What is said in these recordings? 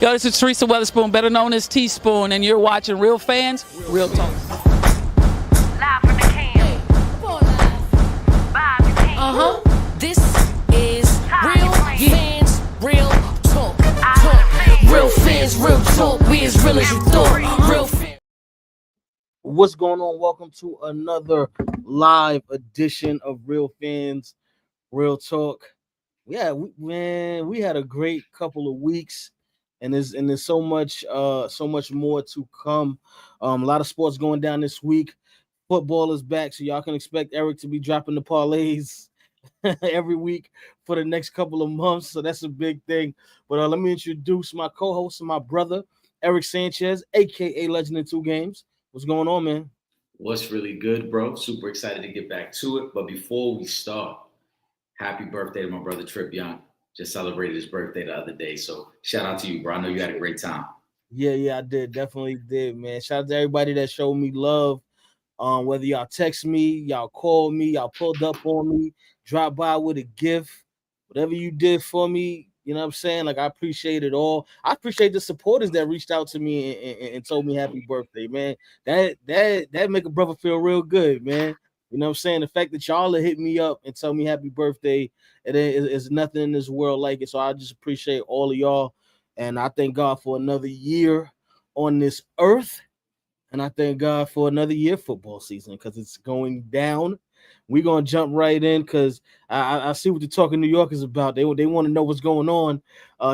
Yo, this is Teresa Weatherspoon, better known as Teaspoon, and you're watching Real Fans, Real Talk. Live from the can. Vibe the can. This is Real Fans, Real Talk. Real Fans, Real Talk. We as real as you thought. Real Fans. What's going on? Welcome to another live edition of Real Fans, Real Talk. Yeah, we had a great couple of weeks, and there's so much more to come. A lot of sports going down this week. Football is back, so y'all can expect Eric to be dropping the parlays every week for the next couple of months. So that's a big thing. But let me introduce my co-host and my brother, Eric Sanchez, aka Legend in Two Games. What's going on, man? What's really good, bro? Super excited to get back to it. But before we start, happy birthday to my brother Trip Yung. Just celebrated his birthday the other day. So shout out to you, bro. I know you had a great time. Yeah, I did. Definitely did, man. Shout out to everybody that showed me love. Whether y'all text me, y'all called me, y'all pulled up on me, dropped by with a gift, whatever you did for me, you know what I'm saying? Like, I appreciate it all. I appreciate the supporters that reached out to me and told me happy birthday, man. That make a brother feel real good, man. You know what I'm saying? The fact that y'all hit me up and tell me happy birthday, it is nothing in this world like it. So I just appreciate all of y'all. And I thank God for another year on this earth. And I thank God for another year football season because it's going down. We're going to jump right in because I see what the talk in New York is about. They want to know what's going on.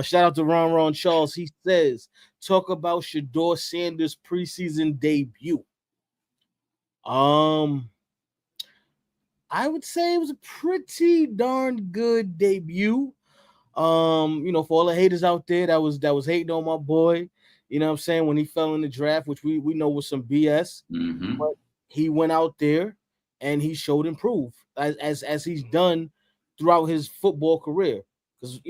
Shout out to Ron Charles. He says, talk about Shedeur Sanders' preseason debut. I would say it was a pretty darn good debut. For all the haters out there that was hating on my boy, you know what I'm saying, when he fell in the draft, which we know was some BS, but he went out there and he showed improve as he's done throughout his football career. Because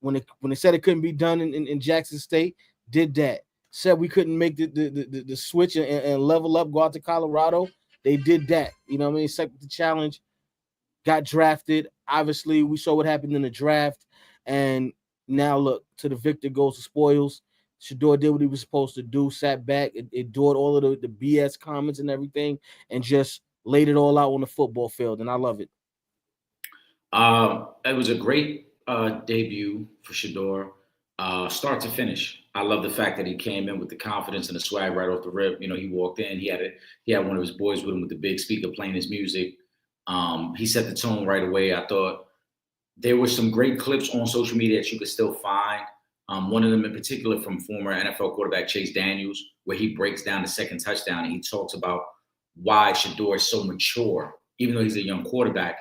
when they said it couldn't be done in Jackson State, did that. Said we couldn't make the switch and level up, go out to Colorado, they did that. You know what I mean? Accepted the challenge, got drafted. Obviously, we saw what happened in the draft, and now look, to the victor goes the spoils. Shedeur did what he was supposed to do, sat back, endured all of the BS comments and everything, and just laid it all out on the football field, and I love it. It was a great debut for Shedeur, start to finish. I love the fact that he came in with the confidence and the swag right off the rip. You know, he walked in, he had one of his boys with him with the big speaker playing his music. He set the tone right away. I thought there were some great clips on social media that you could still find. One of them in particular from former NFL quarterback Chase Daniels, where he breaks down the second touchdown and he talks about why Shedeur is so mature, even though he's a young quarterback.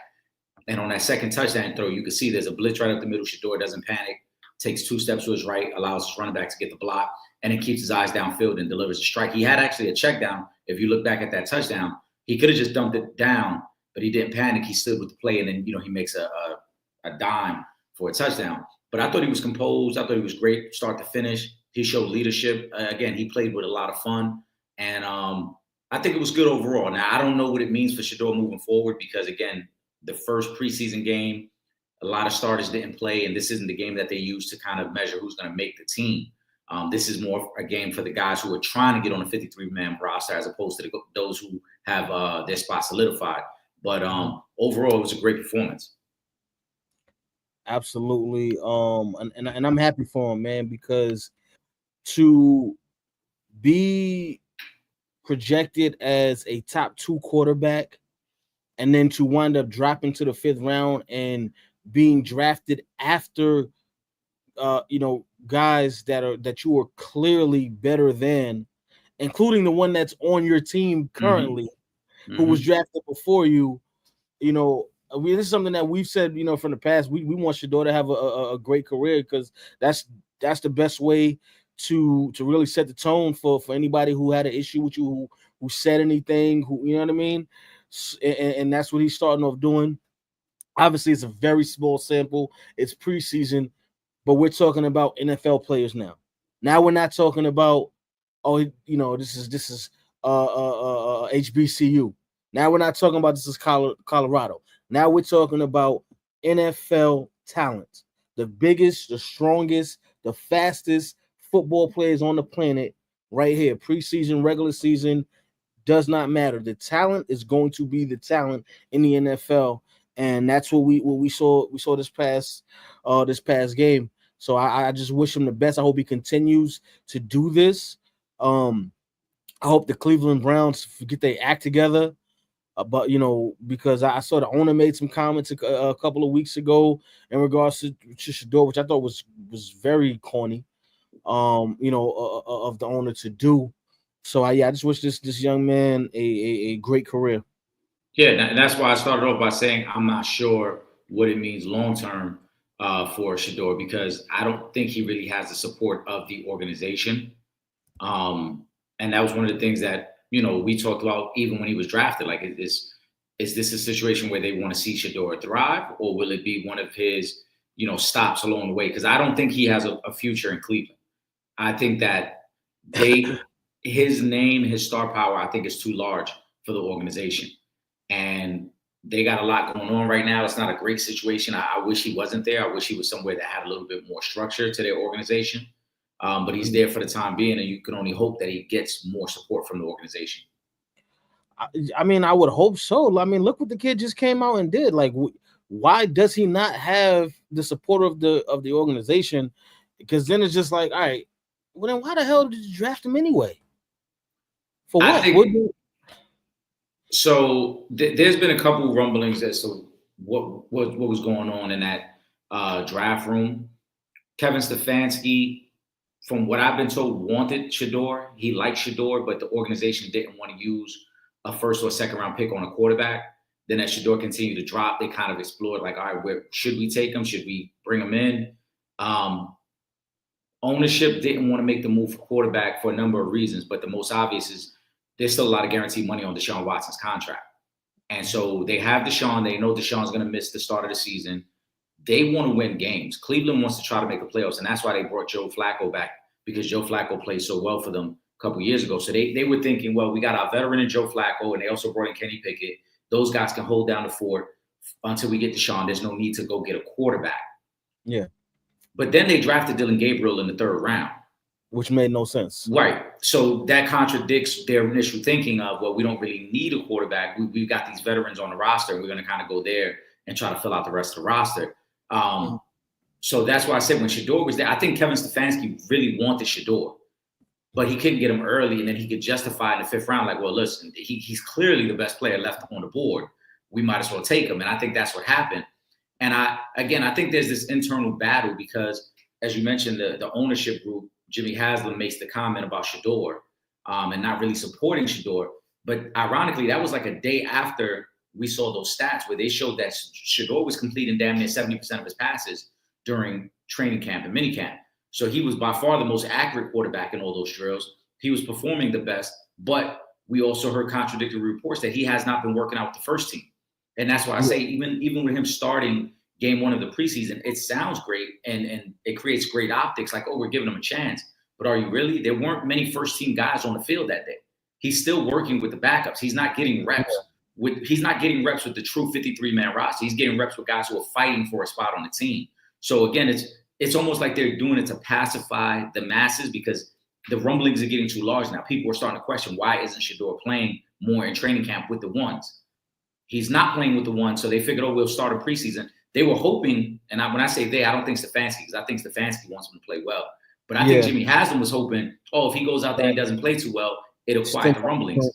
And on that second touchdown throw, you can see there's a blitz right up the middle. Shedeur doesn't panic, takes 2 steps to his right, allows his running back to get the block, and then keeps his eyes downfield and delivers a strike. He had actually a check down. If you look back at that touchdown, he could have just dumped it down, but he didn't panic. He stood with the play, and then he makes a dime for a touchdown. But I thought he was composed. I thought he was great start to finish. He showed leadership. Again, he played with a lot of fun. And I think it was good overall. Now, I don't know what it means for Shedeur moving forward because, again, the first preseason game, a lot of starters didn't play, and this isn't the game that they use to kind of measure who's going to make the team. This is more a game for the guys who are trying to get on a 53-man roster as opposed to those who have their spot solidified. But overall, it was a great performance. Absolutely. And I'm happy for him, man, because to be projected as a top 2 quarterback and then to wind up dropping to the 5th round and being drafted after guys that you are clearly better than, including the one that's on your team currently, who was drafted before you, this is something that we've said, from the past. We want Shedeur to have a great career because that's the best way to really set the tone for anybody who had an issue with you, who said anything, who, you know what I mean? And that's what he's starting off doing. Obviously, it's a very small sample. It's preseason, but we're talking about NFL players now. Now we're not talking about, this is HBCU. Now we're not talking about this is Colorado. Now we're talking about NFL talent, the biggest, the strongest, the fastest football players on the planet right here. Preseason, regular season does not matter. The talent is going to be the talent in the NFL, and that's what we saw this past game. So I just wish him the best. I hope he continues to do this. I hope the Cleveland Browns get their act together. But because I saw the owner made some comments a couple of weeks ago in regards to Shador, which I thought was very corny. Of the owner to do. So I just wish this young man a great career. Yeah, and that's why I started off by saying I'm not sure what it means long term for Shador, because I don't think he really has the support of the organization. And that was one of the things that we talked about even when he was drafted. Like, is this a situation where they want to see Shador thrive, or will it be one of his stops along the way? Because I don't think he has a future in Cleveland. I think that his name, his star power, I think is too large for the organization. And they got a lot going on right now. It's not a great situation. I wish he wasn't there. I wish he was somewhere that had a little bit more structure to their organization. But he's there for the time being, and you can only hope that he gets more support from the organization. I mean, I would hope so. I mean, look what the kid just came out and did. Like, why does he not have the support of the organization? Because then it's just like, all right, well then why the hell did you draft him anyway? For what? So there's been a couple rumblings as to what was going on in that draft room. Kevin Stefanski, from what I've been told, wanted Shador. He liked Shador, but the organization didn't want to use a first or second round pick on a quarterback. Then as Shador continued to drop, they kind of explored like, all right, should we take him? Should we bring him in? Ownership didn't want to make the move for quarterback for a number of reasons, but the most obvious is there's still a lot of guaranteed money on Deshaun Watson's contract. And so they have Deshaun. They know Deshaun's going to miss the start of the season. They want to win games. Cleveland wants to try to make the playoffs, and that's why they brought Joe Flacco back, because Joe Flacco played so well for them a couple years ago. So they were thinking, well, we got our veteran in Joe Flacco, and they also brought in Kenny Pickett. Those guys can hold down the fort until we get Deshaun. There's no need to go get a quarterback. Yeah. But then they drafted Dylan Gabriel in the third round. Which made no sense. Right. So that contradicts their initial thinking of, well, we don't really need a quarterback. We've got these veterans on the roster, and we're going to kind of go there and try to fill out the rest of the roster. So that's why I said when Shador was there, I think Kevin Stefanski really wanted Shador, but he couldn't get him early, and then he could justify in the fifth round, like, well, listen, he's clearly the best player left on the board. We might as well take him. And I think that's what happened. And I think there's this internal battle because, as you mentioned, the ownership group, Jimmy Haslam makes the comment about Shador and not really supporting Shador. But ironically, that was like a day after we saw those stats where they showed that Shador was completing damn near 70% of his passes during training camp and minicamp. So he was by far the most accurate quarterback in all those drills. He was performing the best, but we also heard contradictory reports that he has not been working out with the first team. And that's why I say even with him starting game one of the preseason, it sounds great and it creates great optics, like, oh, we're giving him a chance. But are you really? There weren't many first-team guys on the field that day. He's still working with the backups. He's not getting reps with the true 53-man roster. He's getting reps with guys who are fighting for a spot on the team. So again, it's almost like they're doing it to pacify the masses because the rumblings are getting too large now. People are starting to question, why isn't Shador playing more in training camp with the ones? He's not playing with the ones, so they figured, oh, we'll start a preseason. They were hoping, and when I say they, I don't think Stefanski, because I think Stefanski wants him to play well. But I think Jimmy Haslam was hoping, oh, if he goes out there and doesn't play too well, it'll quiet the rumblings.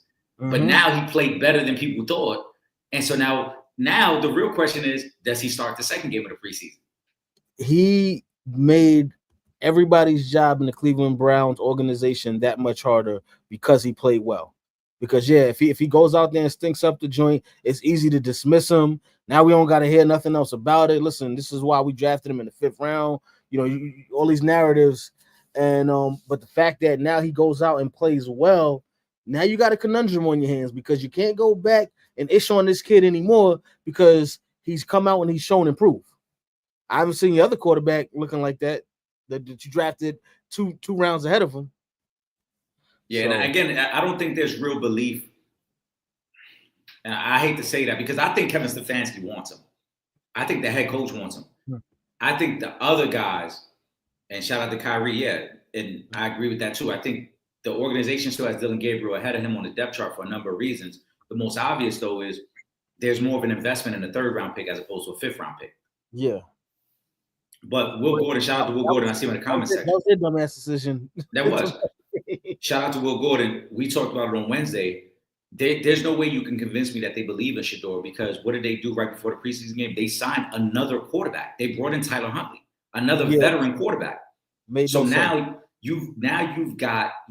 Mm-hmm. But now he played better than people thought. And so now the real question is, does he start the second game of the preseason? He made everybody's job in the Cleveland Browns organization that much harder because he played well. Because, if he goes out there and stinks up the joint, it's easy to dismiss him. Now we don't got to hear nothing else about it. Listen, this is why we drafted him in the fifth round. All these narratives. And but the fact that now he goes out and plays well, now you got a conundrum on your hands because you can't go back and ish on this kid anymore because he's come out and he's shown improve. I haven't seen the other quarterback looking like that you drafted two rounds ahead of him. Yeah, so, and again, I don't think there's real belief. And I hate to say that because I think Kevin Stefanski wants him. I think the head coach wants him. I think the other guys, and shout out to Kyrie, and I agree with that too. I think the organization still has Dylan Gabriel ahead of him on the depth chart for a number of reasons. The most obvious, though, is there's more of an investment in a 3rd-round pick as opposed to a 5th-round pick. Yeah. But Will Gordon, shout out to Will Gordon. I see him in the comment section. That was their dumbass decision. That was. Shout out to Will Gordon. We talked about it on Wednesday. There's no way you can convince me that they believe in Shedeur, because what did they do right before the preseason game? They signed another quarterback. They brought in Tyler Huntley, another veteran quarterback. So now you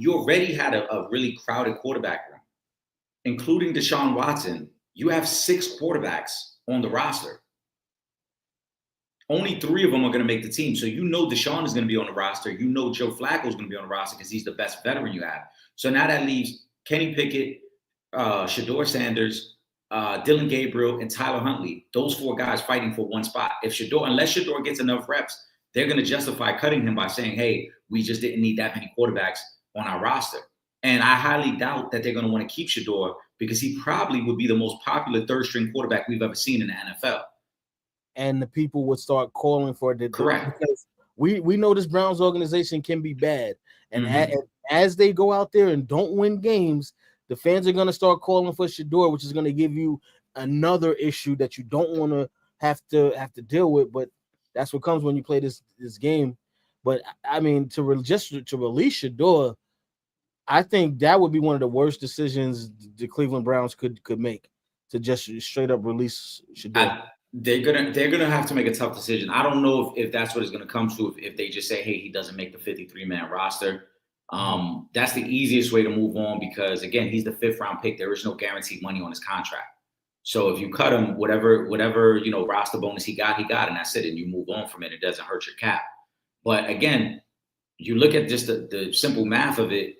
already had a really crowded quarterback room, including Deshaun Watson. You have 6 quarterbacks on the roster. Only 3 of them are going to make the team. So you know Deshaun is going to be on the roster. You know Joe Flacco is going to be on the roster because he's the best veteran you have. So now that leaves Kenny Pickett, Shedeur Sanders, Dylan Gabriel, and Tyler Huntley. Those 4 guys fighting for one spot. Unless Shedeur gets enough reps, they're going to justify cutting him by saying, hey, we just didn't need that many quarterbacks on our roster. And I highly doubt that they're going to want to keep Shedeur, because he probably would be the most popular 3rd-string quarterback we've ever seen in the NFL. And the people would start calling for it. Correct. Because we know this Browns organization can be bad. And as they go out there and don't win games, the fans are going to start calling for Shedeur, which is going to give you another issue that you don't want to have to deal with. But that's what comes when you play this game. But I mean, to release Shedeur, I think that would be one of the worst decisions the Cleveland Browns could make, to just straight up release Shedeur. They're gonna have to make a tough decision. I don't know if that's what it's gonna come to. If they just say, hey, he doesn't make the 53-man roster, that's the easiest way to move on, because again, he's the 5th-round pick. There is no guaranteed money on his contract. So if you cut him, whatever roster bonus he got, and that's it, and you move on from it. It doesn't hurt your cap. But again, you look at just the simple math of it.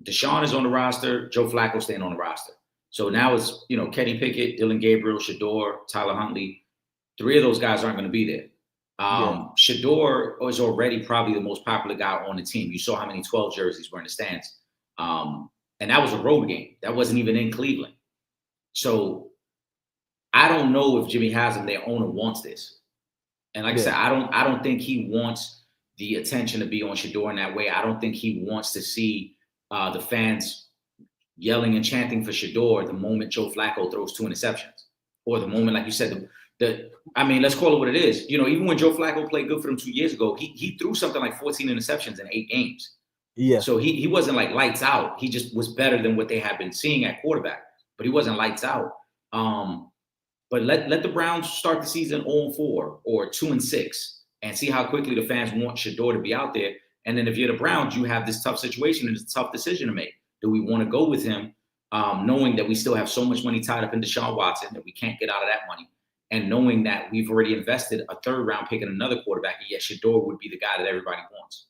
Deshaun is on the roster. Joe Flacco staying on the roster. So now it's Kenny Pickett, Dylan Gabriel, Shedeur, Tyler Huntley. 3 of those guys aren't going to be there. Shedeur is already probably the most popular guy on the team. You saw how many 12 jerseys were in the stands. And that was a road game. That wasn't even in Cleveland. So I don't know if Jimmy Haslam, their owner, wants this. And like I said, I don't think he wants the attention to be on Shedeur in that way. I don't think he wants to see the fans yelling and chanting for Shedeur the moment Joe Flacco throws 2 interceptions, or the moment, like you said, let's call it what it is. Even when Joe Flacco played good for them 2 years ago, he threw something like 14 interceptions in 8 games. Yeah. So he wasn't like lights out. He just was better than what they had been seeing at quarterback, but he wasn't lights out. But let the Browns start the season 0-4 or 2-6 and see how quickly the fans want Shedeur to be out there. And then if you're the Browns, you have this tough situation and it's a tough decision to make. Do we want to go with him, knowing that we still have so much money tied up in Deshaun Watson that we can't get out of that money, and knowing that we've already invested a 3rd-round pick in another quarterback, and yet Shedeur would be the guy that everybody wants?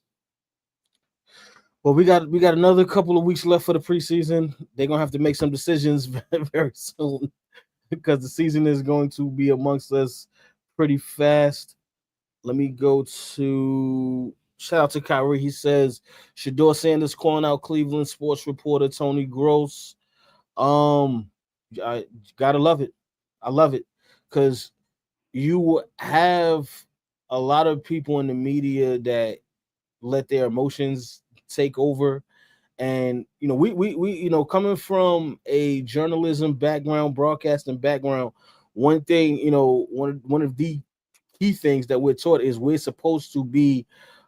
Well, we got another couple of weeks left for the preseason. They're gonna have to make some decisions very, very soon, because the season is going to be amongst us pretty fast. Let me go to shout out to Kyrie. He says Shedeur Sanders calling out Cleveland sports reporter Tony Gross. I gotta love it. I love it, because you have a lot of people in the media that let their emotions take over. And we coming from a journalism background, broadcasting background, one thing, one of the key things that we're taught is we're supposed to be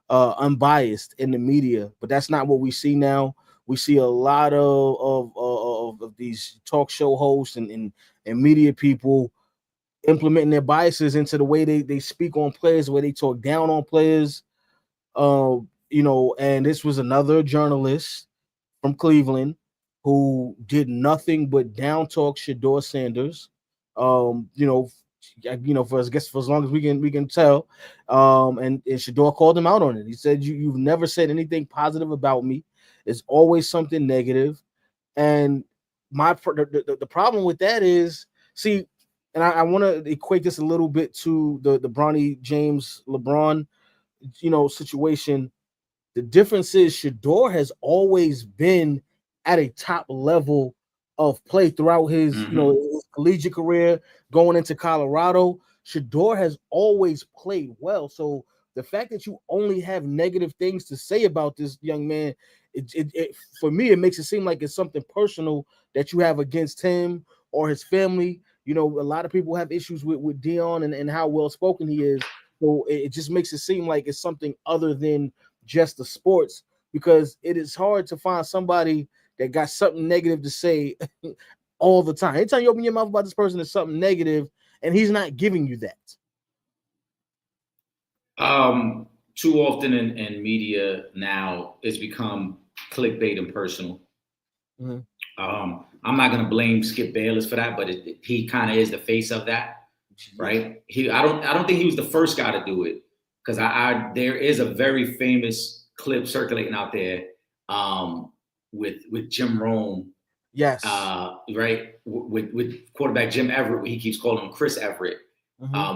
unbiased in the media, but that's not what we see now. We see a lot of these talk show hosts and media people implementing their biases into the way they speak on players, the way they talk down on players. And this was another journalist from Cleveland who did nothing but down talk Shedeur Sanders. For as long as we can tell. And Shedeur called him out on it. He said, you've never said anything positive about me. It's always something negative. And the problem with that is, see, and I want to equate this a little bit to the Bronny James LeBron, situation. The difference is Shedeur has always been at a top level of play throughout his, his collegiate career, going into Colorado. Shedeur has always played well. So the fact that you only have negative things to say about this young man, it for me, it makes it seem like it's something personal that you have against him or his family. You know, a lot of people have issues with Dion and how well spoken he is. So it just makes it seem like it's something other than just the sports, because it is hard to find somebody that got something negative to say all the time. Anytime you open your mouth about this person, it's something negative, and he's not giving you that. Too often in media now, it's become clickbait and personal. Mm-hmm. I'm not going to blame Skip Bayless for that, but he kind of is the face of that, right? I don't think he was the first guy to do it, because there is a very famous clip circulating out there with Jim Rome. Yes. Right. With quarterback Jim Everett, he keeps calling him Chris Everett,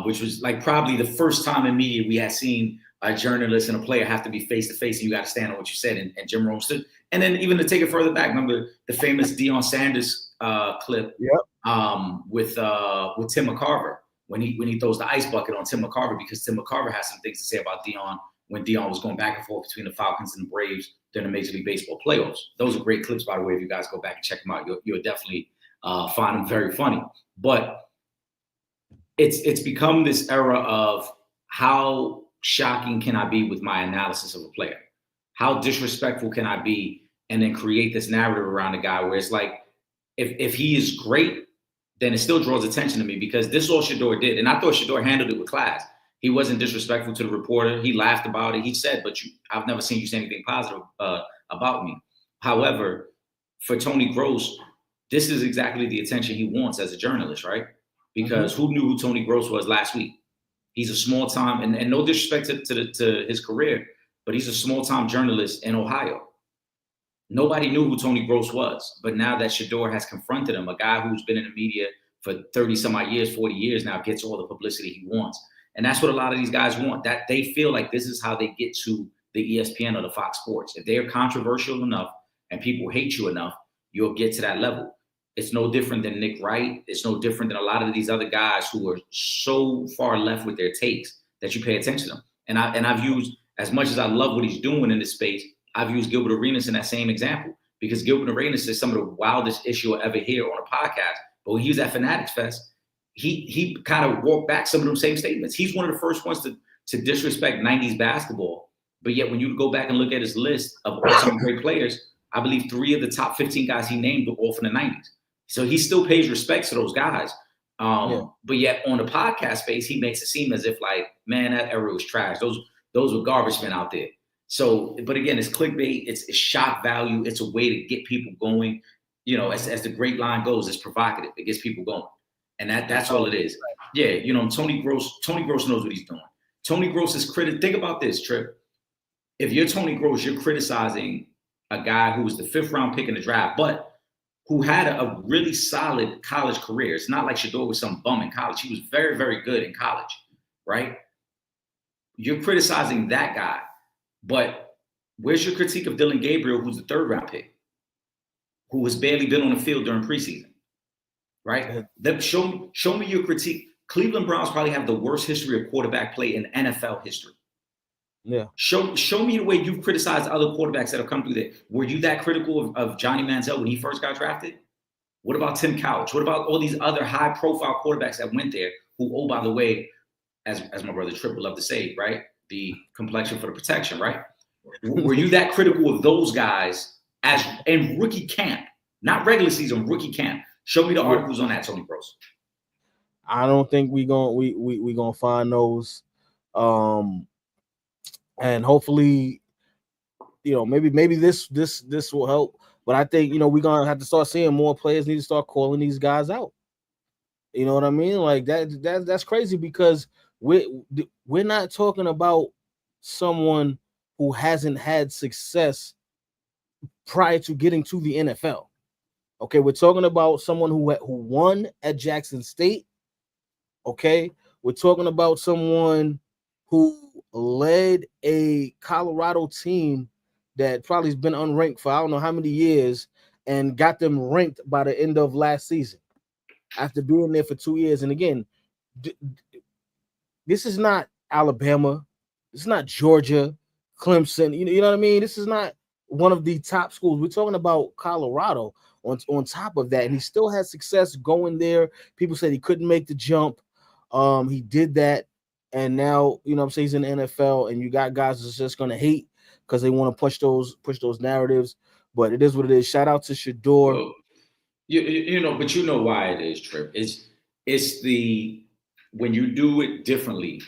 which was like probably the first time in media we had seen a journalist and a player have to be face to face, and you got to stand on what you said. And Jim Rome stood. And then even to take it further back, remember the famous Deion Sanders clip with Tim McCarver when he throws the ice bucket on Tim McCarver, because Tim McCarver has some things to say about Deion when Deion was going back and forth between the Falcons and the Braves during the Major League Baseball playoffs. Those are great clips, by the way. If you guys go back and check them out, you'll definitely find them very funny. But it's become this era of how shocking can I be with my analysis of a player? How disrespectful can I be? And then create this narrative around a guy where it's like, if he is great, then it still draws attention to me, because this is all Shador did. And I thought Shador handled it with class. He wasn't disrespectful to the reporter. He laughed about it. He said, but I've never seen you say anything positive about me. However, for Tony Gross, this is exactly the attention he wants as a journalist, right? Because who knew who Tony Gross was last week? He's a small time, and no disrespect to his career, but he's a small time journalist in Ohio. Nobody knew who Tony Gross was, but now that Shador has confronted him, a guy who's been in the media for 30 some odd years, 40 years now, gets all the publicity he wants. And that's what a lot of these guys want. That they feel like this is how they get to the ESPN or the Fox Sports. If they're controversial enough and people hate you enough, you'll get to that level. It's no different than Nick Wright. It's no different than a lot of these other guys who are so far left with their takes that you pay attention to them. And I've used, as much as I love what he's doing in this space, I've used Gilbert Arenas in that same example, because Gilbert Arenas is some of the wildest issue you'll ever hear on a podcast. But when he was at Fanatics Fest, he kind of walked back some of them same statements. He's one of the first ones to disrespect 90s basketball. But yet when you go back and look at his list of all-time great players, I believe 3 of the top 15 guys he named were all from the 90s. So he still pays respect to those guys. But yet on the podcast space, he makes it seem as if like, man, that era was trash. Those were garbage men out there. So, but again, it's clickbait, it's shock value, it's a way to get people going. You know, as the great line goes, it's provocative. It gets people going. And that's all it is. Yeah, you know, Tony Gross knows what he's doing. Tony Gross is think about this, Trip. If you're Tony Gross, you're criticizing a guy who was the 5th round pick in the draft, but who had a really solid college career. It's not like Shador was some bum in college. He was very, very good in college, right? You're criticizing that guy. But where's your critique of Dylan Gabriel, who's the 3rd round pick, who has barely been on the field during preseason, right? Show me your critique. Cleveland Browns probably have the worst history of quarterback play in NFL history. Yeah. Show me the way you've criticized other quarterbacks that have come through there. Were you that critical of Johnny Manziel when he first got drafted? What about Tim Couch? What about all these other high-profile quarterbacks that went there who, oh, by the way, as my brother Tripp would love to say, right? The complexion for the protection, right? Were you that critical of those guys as in rookie camp, not regular season, rookie camp? Show me the articles on that, Tony Gross. I don't think we gonna find those, and hopefully, you know, maybe this will help. But I think, you know, we're gonna have to start seeing more players need to start calling these guys out. You know what I mean? Like that's crazy, because we're not talking about someone who hasn't had success prior to getting to the NFL. Okay, we're talking about someone who won at Jackson State. Okay, we're talking about someone who led a Colorado team that probably has been unranked for I don't know how many years and got them ranked by the end of last season after being there for 2 years. And again, this is not Alabama. It's not Georgia, Clemson. You know what I mean? This is not one of the top schools. We're talking about Colorado on top of that, and he still has success going there. People said he couldn't make the jump. He did that, and now what I'm saying, he's in the NFL, and you got guys that's just gonna hate because they want to push those narratives. But it is what it is. Shout out to Shador. Well, but you know why it is, Trip. It's the when you do it differently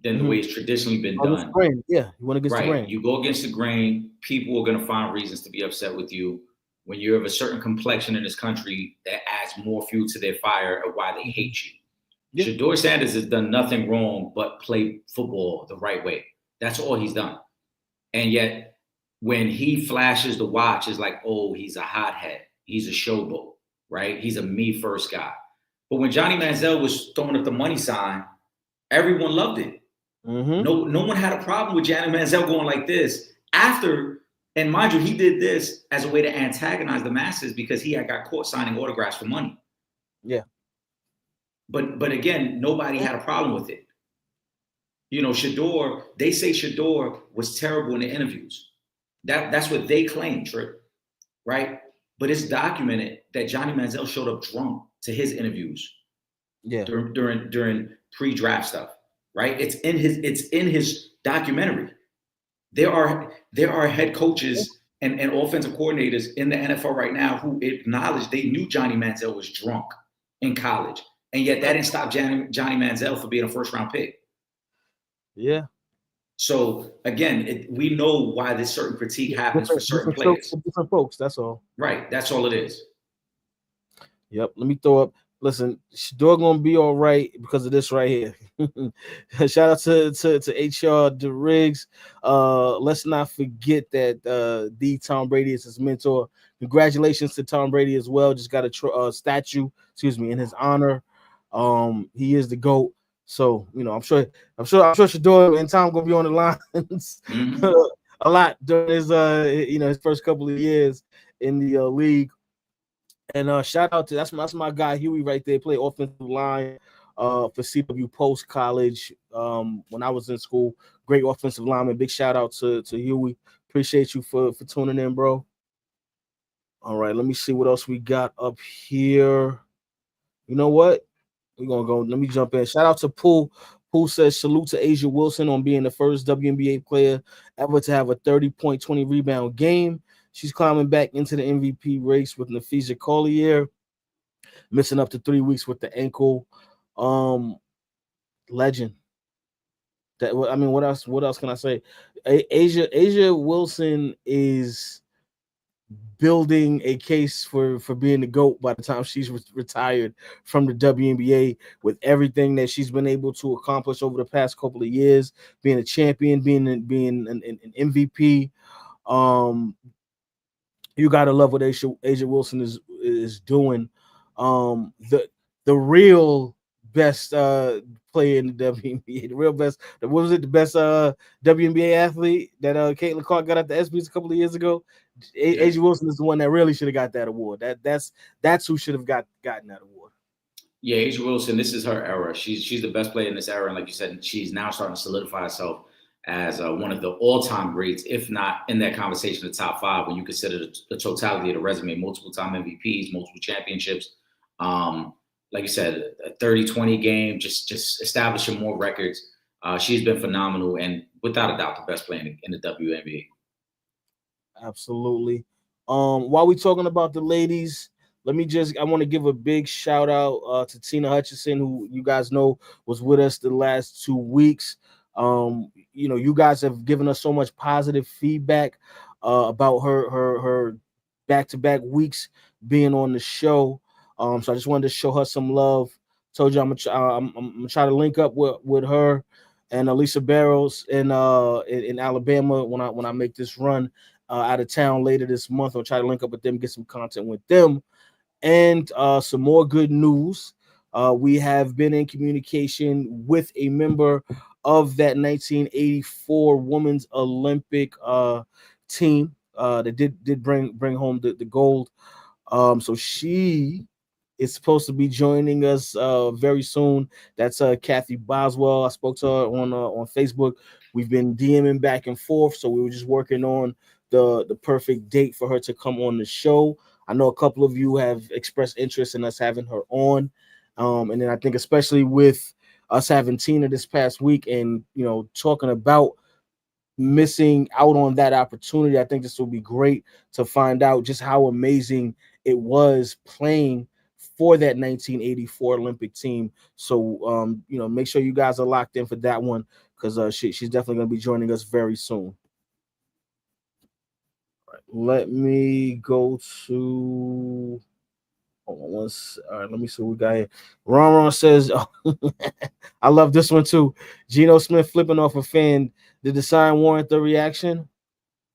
than the way it's traditionally been done. Yeah, you want to get the grain. You go against the grain, people are going to find reasons to be upset with you. When you're of a certain complexion in this country, that adds more fuel to their fire of why they hate you. Yeah. Shador Sanders has done nothing wrong but play football the right way. That's all he's done. And yet, when he flashes the watch, it's like, oh, he's a hothead. He's a showboat, right? He's a me first guy. But when Johnny Manziel was throwing up the money sign, everyone loved it. Mm-hmm. No one had a problem with Johnny Manziel going like this after, and mind you, he did this as a way to antagonize the masses because he had got caught signing autographs for money. Yeah. But again, nobody had a problem with it. Shador, they say Shador was terrible in the interviews. That's what they claim, Trip, right? But it's documented that Johnny Manziel showed up drunk to his interviews. Yeah. During pre-draft stuff, right? It's in his documentary. There are head coaches and offensive coordinators in the NFL right now who acknowledge they knew Johnny Manziel was drunk in college, and yet that didn't stop Johnny Manziel from being a first-round pick. Yeah. So again, we know why this certain critique happens for certain players. Different folks, that's all. Right. That's all it is. Yep. Let me throw up. Listen, Shador gonna be all right because of this right here. Shout out to HR Riggs. Let's not forget that the Tom Brady is his mentor. Congratulations to Tom Brady as well. Just got a statue, in his honor. He is the GOAT. So I'm sure Shador and Tom gonna be on the lines a lot during his his first couple of years in the league. And shout out to that's my guy Huey right there. Played offensive line for CW Post College when I was in school. Great offensive lineman. Big shout out to Huey. Appreciate you for tuning in, bro. All right, let me see what else we got up here. You know what? We're gonna go. Let me jump in. Shout out to Poole. Poole says salute to Asia Wilson on being the first WNBA player ever to have a 30-point, 20 rebound game. She's climbing back into the MVP race with Nafisa Collier, missing up to 3 weeks with the ankle. Legend. What else can I say? Asia Wilson is building a case for being the GOAT by the time she's retired from the WNBA, with everything that she's been able to accomplish over the past couple of years, being a champion, being an MVP. You gotta love what Asia Wilson is doing. The real best player in the WNBA, the real best. What was it? The best WNBA athlete that Caitlin Clark got at the ESPYs a couple of years ago. Asia Wilson is the one that really should have got that award. That's who should have gotten that award. Yeah, Asia Wilson. This is her era. She's the best player in this era, and like you said, she's now starting to solidify herself as one of the all-time greats, if not in that conversation, the top 5, when you consider the totality of the resume, multiple-time MVPs, multiple championships. Like you said, a 30-20 game, just establishing more records. She's been phenomenal and without a doubt the best player in the WNBA. Absolutely. While we're talking about the ladies, I want to give a big shout out to Tina Hutchinson, who you guys know was with us the last 2 weeks. You guys have given us so much positive feedback about her back-to-back weeks being on the show. So I just wanted to show her some love. Told you I'm gonna try to link up with her and Elisa Barrows in Alabama when I make this run out of town later this month. I'll try to link up with them, get some content with them, and some more good news. We have been in communication with a member of that 1984 Women's Olympic team that did bring home the gold. So she is supposed to be joining us very soon. That's Kathy Boswell. I spoke to her on Facebook. We've been DMing back and forth, so we were just working on the perfect date for her to come on the show. I know a couple of you have expressed interest in us having her on, and then I think especially with us having Tina this past week, and talking about missing out on that opportunity, I think this will be great to find out just how amazing it was playing for that 1984 Olympic team. So make sure you guys are locked in for that one, because she's definitely going to be joining us very soon. Let me go to. Hold on once. All right, let me see what we got here. Ron says, oh, I love this one too. Geno Smith flipping off a fan. Did the sign warrant the reaction?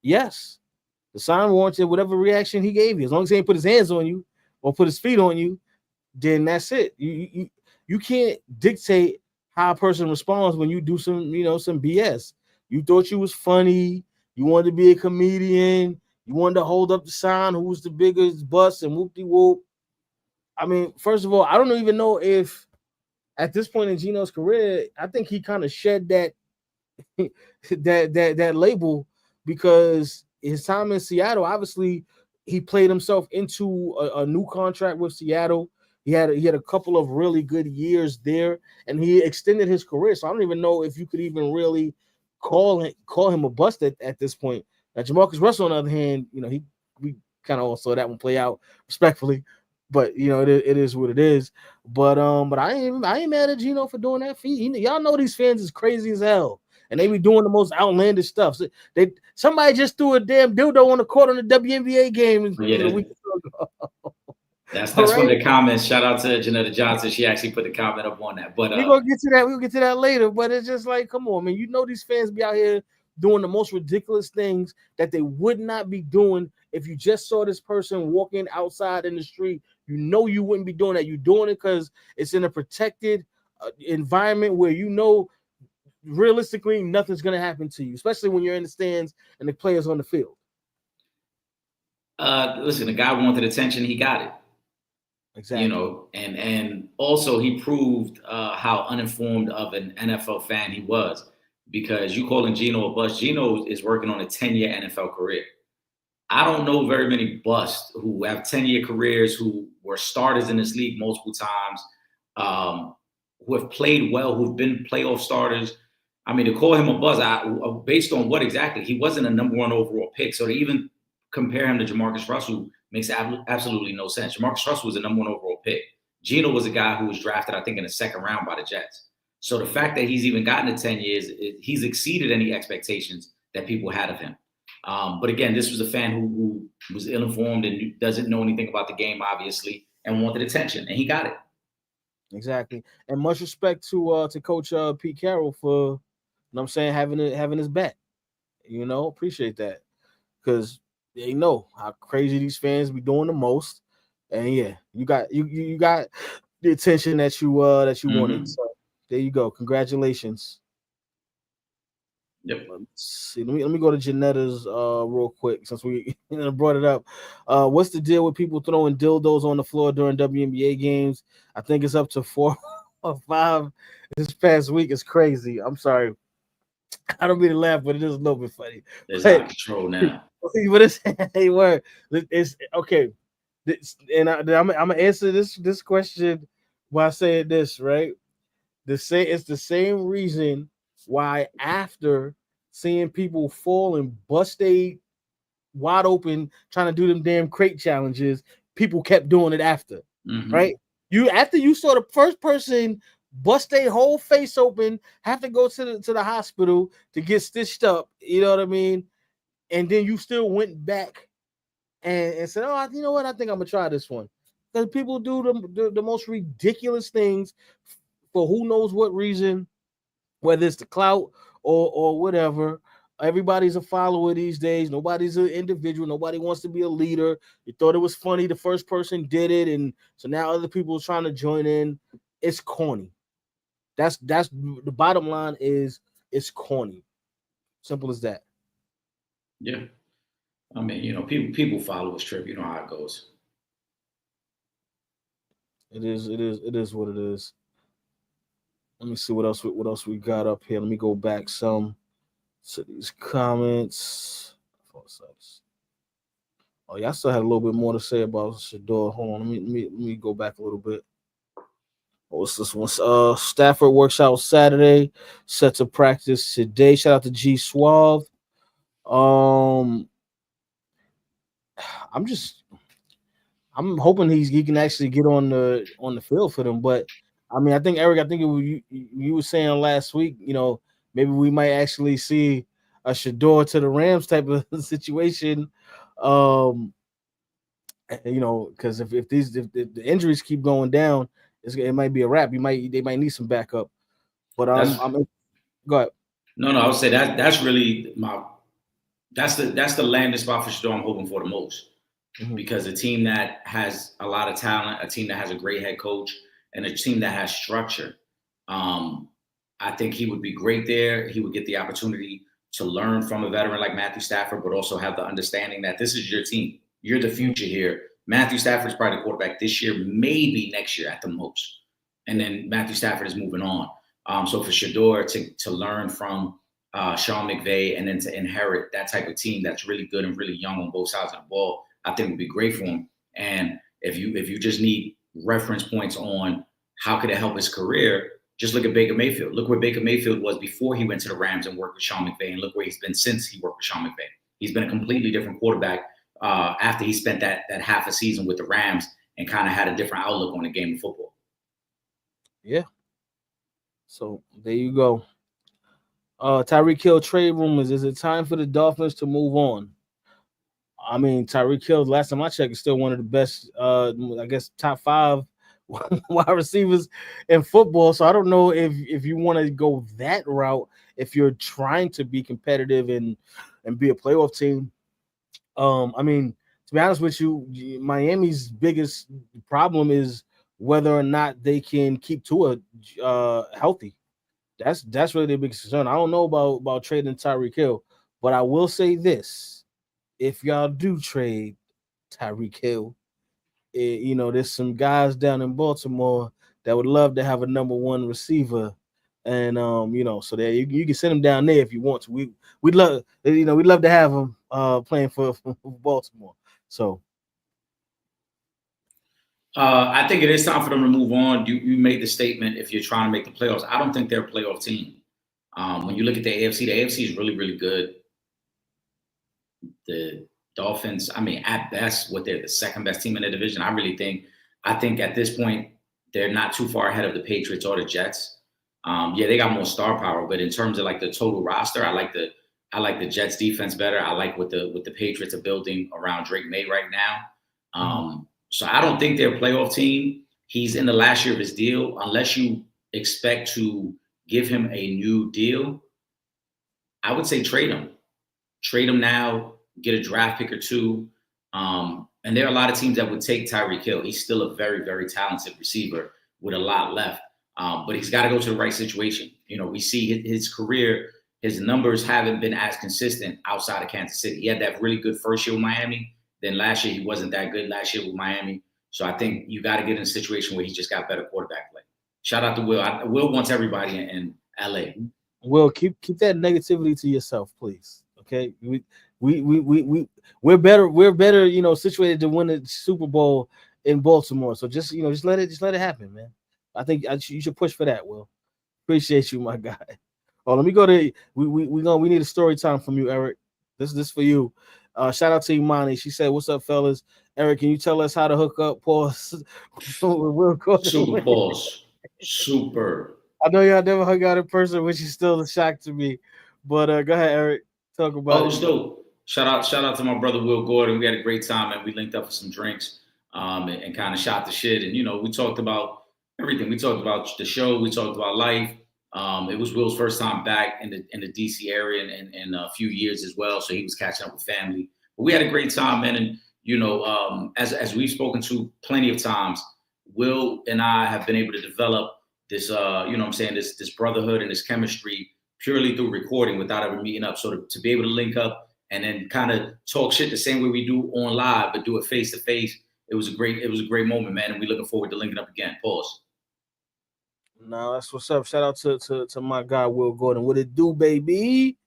Yes. The sign warranted whatever reaction he gave you. As long as he ain't put his hands on you or put his feet on you, then that's it. You can't dictate how a person responds when you do some BS. You thought you was funny. You wanted to be a comedian. You wanted to hold up the sign. Who was the biggest bust and whoop de whoop? I mean, first of all, I don't even know if at this point in Geno's career, I think he kind of shed that that label, because his time in Seattle, obviously, he played himself into a new contract with Seattle. He had a couple of really good years there, and he extended his career. So I don't even know if you could even really call him a bust at this point. Now, Jamarcus Russell, on the other hand, we kind of all saw that one play out respectfully, but it is what it is. But I ain't mad at Geno for doing that feat. Y'all know these fans is crazy as hell, and they be doing the most outlandish stuff. So somebody just threw a damn dildo on the court on the WNBA game. That's right. One of the comments. Shout out to Janetta Johnson. She actually put the comment up on that. But we're gonna get to that. We'll get to that later. But it's just like, come on, man. These fans be out here doing the most ridiculous things that they would not be doing if you just saw this person walking outside in the street. You wouldn't be doing that. You're doing it because it's in a protected environment where realistically nothing's going to happen to you, especially when you're in the stands and the players on the field. Listen, the guy wanted attention. He got it. Exactly. And also he proved how uninformed of an NFL fan he was, because you calling Geno a bust. Geno is working on a 10-year NFL career. I don't know very many busts who have 10-year careers, who were starters in this league multiple times, who have played well, who've been playoff starters. I mean, to call him a bust, based on what exactly? He wasn't a number one overall pick. So to even compare him to Jamarcus Russell makes absolutely no sense. Jamarcus Russell was a number one overall pick. Geno was a guy who was drafted, I think, in the second round by the Jets. So the fact that he's even gotten to 10 years, he's exceeded any expectations that people had of him. But again, this was a fan who was ill-informed and doesn't know anything about the game, obviously, and wanted attention, and he got it. Exactly. And much respect to Coach Pete Carroll for, having his back. Appreciate that, because they know how crazy these fans be doing the most, and yeah, you got the attention that you wanted. So there you go. Congratulations. Yep. Let's see. Let me go to Janetta's real quick, since we brought it up. What's the deal with people throwing dildos on the floor during WNBA games? I think it's up to 4 or 5 this past week. It's crazy. I'm sorry. I don't mean to laugh, but it is a little bit funny. It's out of control now. But it's okay. And I'm gonna answer this question by saying this, right? It's the same reason why, after seeing people fall and bust they wide open trying to do them damn crate challenges, people kept doing it after, right? After you saw the first person bust their whole face open, have to go to the hospital to get stitched up, you know what I mean? And then you still went back and said, oh, you know what? I think I'm gonna try this one. Because people do the most ridiculous things for who knows what reason, whether it's the clout or whatever. Everybody's a follower these days. Nobody's an individual. Nobody wants to be a leader. You thought it was funny. The first person did it, and so now other people are trying to join in. It's corny. That's the bottom line. Is it's corny. Simple as that. Yeah. I mean, people follow us, Trip. You know how it goes. It is what it is. Let me see what else we got up here. Let me go back some. So these comments. Oh, yeah, I still had a little bit more to say about Shador. Hold on, let me go back a little bit. What's this one? Stafford works out Saturday, set to practice today. Shout out to G Suave. Um, I'm just I'm hoping he can actually get on the field for them. But I mean, I think Eric, I think you were saying last week, maybe we might actually see a Shador to the Rams type of situation. Um, because if the injuries keep going down, it might be a wrap. They might need some backup. But I'm go ahead. No, I would say that's really that's the landing spot for Shador I'm hoping for the most. Mm-hmm. Because a team that has a lot of talent, a team that has a great head coach, and a team that has structure, I think he would be great there. He would get the opportunity to learn from a veteran like Matthew Stafford, but also have the understanding that this is your team. You're the future here. Matthew Stafford is probably the quarterback this year, maybe next year at the most. And then Matthew Stafford is moving on. So for Shador to learn from Sean McVay and then to inherit that type of team that's really good and really young on both sides of the ball, I think would be great for him. And if you just need reference points on how could it help his career, just look at Baker Mayfield. Look where Baker Mayfield was before he went to the Rams and worked with Sean McVay, and look where he's been since he worked with Sean McVay. He's been a completely different quarterback after he spent that half a season with the Rams and kind of had a different outlook on the game of football. Yeah. So there you go. Tyreek Hill trade rumors. Is it time for the Dolphins to move on? I mean, Tyreek Hill, last time I checked, is still one of the best, I guess, top 5 wide receivers in football. So I don't know if you want to go that route, if you're trying to be competitive and be a playoff team. I mean, to be honest with you, Miami's biggest problem is whether or not they can keep Tua healthy. That's really the biggest concern. I don't know about trading Tyreek Hill, but I will say this. If y'all do trade Tyreek Hill, there's some guys down in Baltimore that would love to have a number 1 receiver, and so there you can send him down there if you want to. We'd love to have him playing for Baltimore. So I think it is time for them to move on. You made the statement, if you're trying to make the playoffs. I don't think they're a playoff team. When you look at the AFC is really, really good. The Dolphins, I mean, at best, they're the second best team in the division. I think at this point, they're not too far ahead of the Patriots or the Jets. Yeah, they got more star power, but in terms of like the total roster, I like the Jets defense better. I like what the Patriots are building around Drake May right now. So I don't think they're a playoff team. He's in the last year of his deal. Unless you expect to give him a new deal, I would say trade him. Trade him now, get a draft pick or 2. And there are a lot of teams that would take Tyreek Hill. He's still a very, very talented receiver with a lot left. But he's got to go to the right situation. We see his career, his numbers haven't been as consistent outside of Kansas City. He had that really good first year with Miami. Then last year, he wasn't that good last year with Miami. So I think you got to get in a situation where he's just got better quarterback play. Shout out to Will. Will wants everybody in LA. Will, keep that negativity to yourself, please. Okay, we're better, situated to win the Super Bowl in Baltimore. So just let it happen, man. I think you should push for that, Will. Appreciate you, my guy. Oh, let me go to we need a story time from you, Eric. This for you. Shout out to Imani. She said, "What's up, fellas? Eric, can you tell us how to hook up?" Pause. Super pause. Super. I know y'all never hung out in person, which is still a shock to me. But go ahead, Eric. Talk about it. It's dope. Shout out to my brother Will Gordon. We had a great time, and we linked up for some drinks and kind of shot the shit. And we talked about everything. We talked about the show. We talked about life. It was Will's first time back in the DC area in a few years as well. So he was catching up with family. But we had a great time, man. And as we've spoken to plenty of times, Will and I have been able to develop this this brotherhood and this chemistry purely through recording without ever meeting up. So to be able to link up and then kind of talk shit the same way we do on live, but do it face to face, it was a great moment, man. And we're looking forward to linking up again. Pause. No, that's what's up. Shout out to my guy Will Gordon. What it do, baby?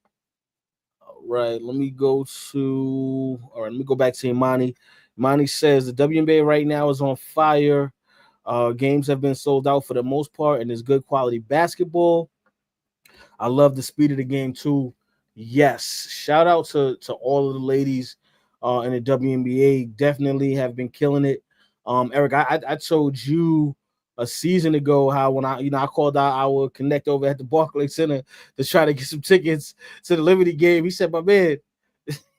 right. Let me go to. All right. Let me go back to Imani. Imani says the WNBA right now is on fire. Games have been sold out for the most part, and it's good quality basketball. I love the speed of the game too. Yes, shout out to all of the ladies in the WNBA. Definitely have been killing it. Eric, I told you a season ago how when I called out our connect over at the Barclays Center to try to get some tickets to the Liberty game. He said, "My man,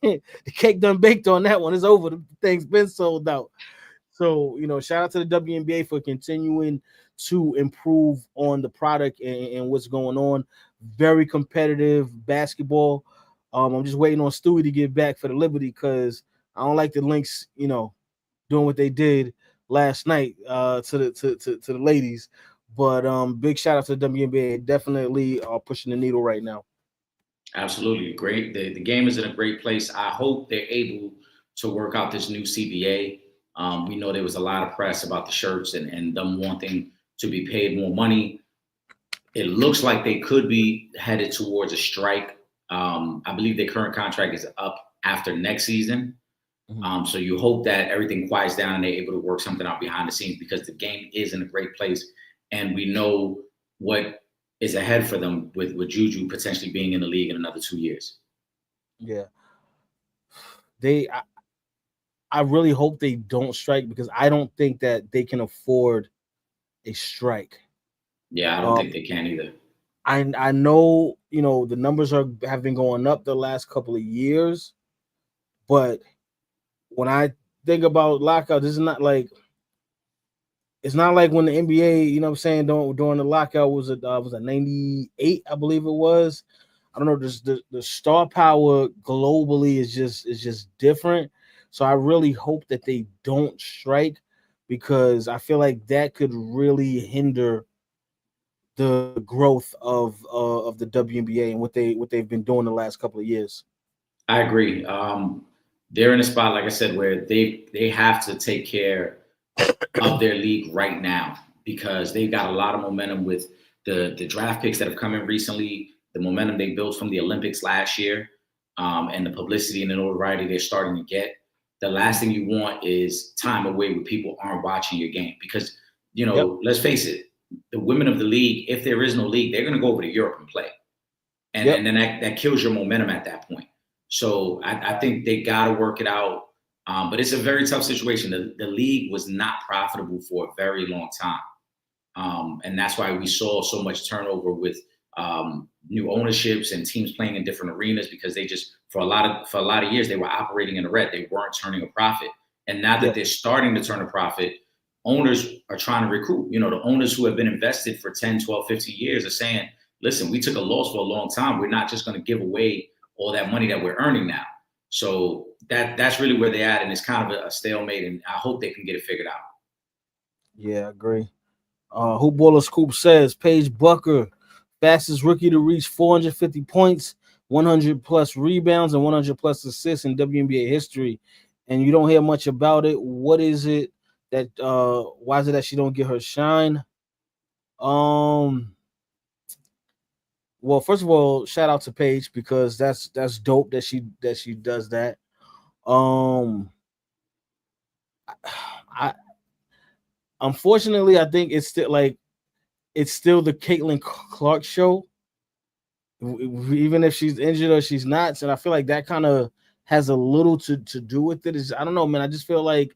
the cake done baked on that one. It's over. The thing's been sold out." So, shout out to the WNBA for continuing to improve on the product and what's going on. Very competitive basketball. I'm just waiting on Stewie to get back for the Liberty because I don't like the Lynx, doing what they did last night to the ladies. But big shout out to the WNBA. Definitely pushing the needle right now. Absolutely. Great. The game is in a great place. I hope they're able to work out this new CBA. We know there was a lot of press about the shirts and them wanting to be paid more money. It looks like they could be headed towards a strike. I believe their current contract is up after next season. So you hope that everything quiets down and they're able to work something out behind the scenes because the game is in a great place. And we know what is ahead for them with Juju potentially being in the league in another 2 years. Yeah. I really hope they don't strike because I don't think that they can afford a strike. Yeah, I don't think they can either. I know, the numbers have been going up the last couple of years, but when I think about lockout, this is not like it's not like when the NBA, what I'm saying, during the lockout was a 98, I believe it was. I don't know, just the star power globally is just different. So I really hope that they don't strike because I feel like that could really hinder the growth of the WNBA and what they've been doing the last couple of years. I agree. They're in a spot, like I said, where they have to take care of their league right now because they've got a lot of momentum with the draft picks that have come in recently, the momentum they built from the Olympics last year, and the publicity and the notoriety they're starting to get. The last thing you want is time away where people aren't watching your game because, let's face it, the women of the league, if there is no league, they're going to go over to Europe and play. And then that kills your momentum at that point. So I think they got to work it out. But it's a very tough situation. The league was not profitable for a very long time. And that's why we saw so much turnover with new ownerships and teams playing in different arenas because they just, for a lot of years, they were operating in the red. They weren't turning a profit. And now that they're starting to turn a profit, owners are trying to recruit. The owners who have been invested for 10, 12, 15 years are saying, listen, we took a loss for a long time. We're not just going to give away all that money that we're earning now. So that's really where they're at, and it's kind of a stalemate, and I hope they can get it figured out. Yeah, I agree. Hoop Baller Scoop says, Paige Bucker, fastest rookie to reach 450 points, 100 plus rebounds, and 100 plus assists in WNBA history. And you don't hear much about it. What is it that why is it that she don't get her shine? Well, first of all, shout out to Paige because that's dope that she does that. I unfortunately I think it's still the Caitlin Clark show, even if she's injured or she's not. And I feel like that kind of has a little to do with it. I don't know, man. I just feel like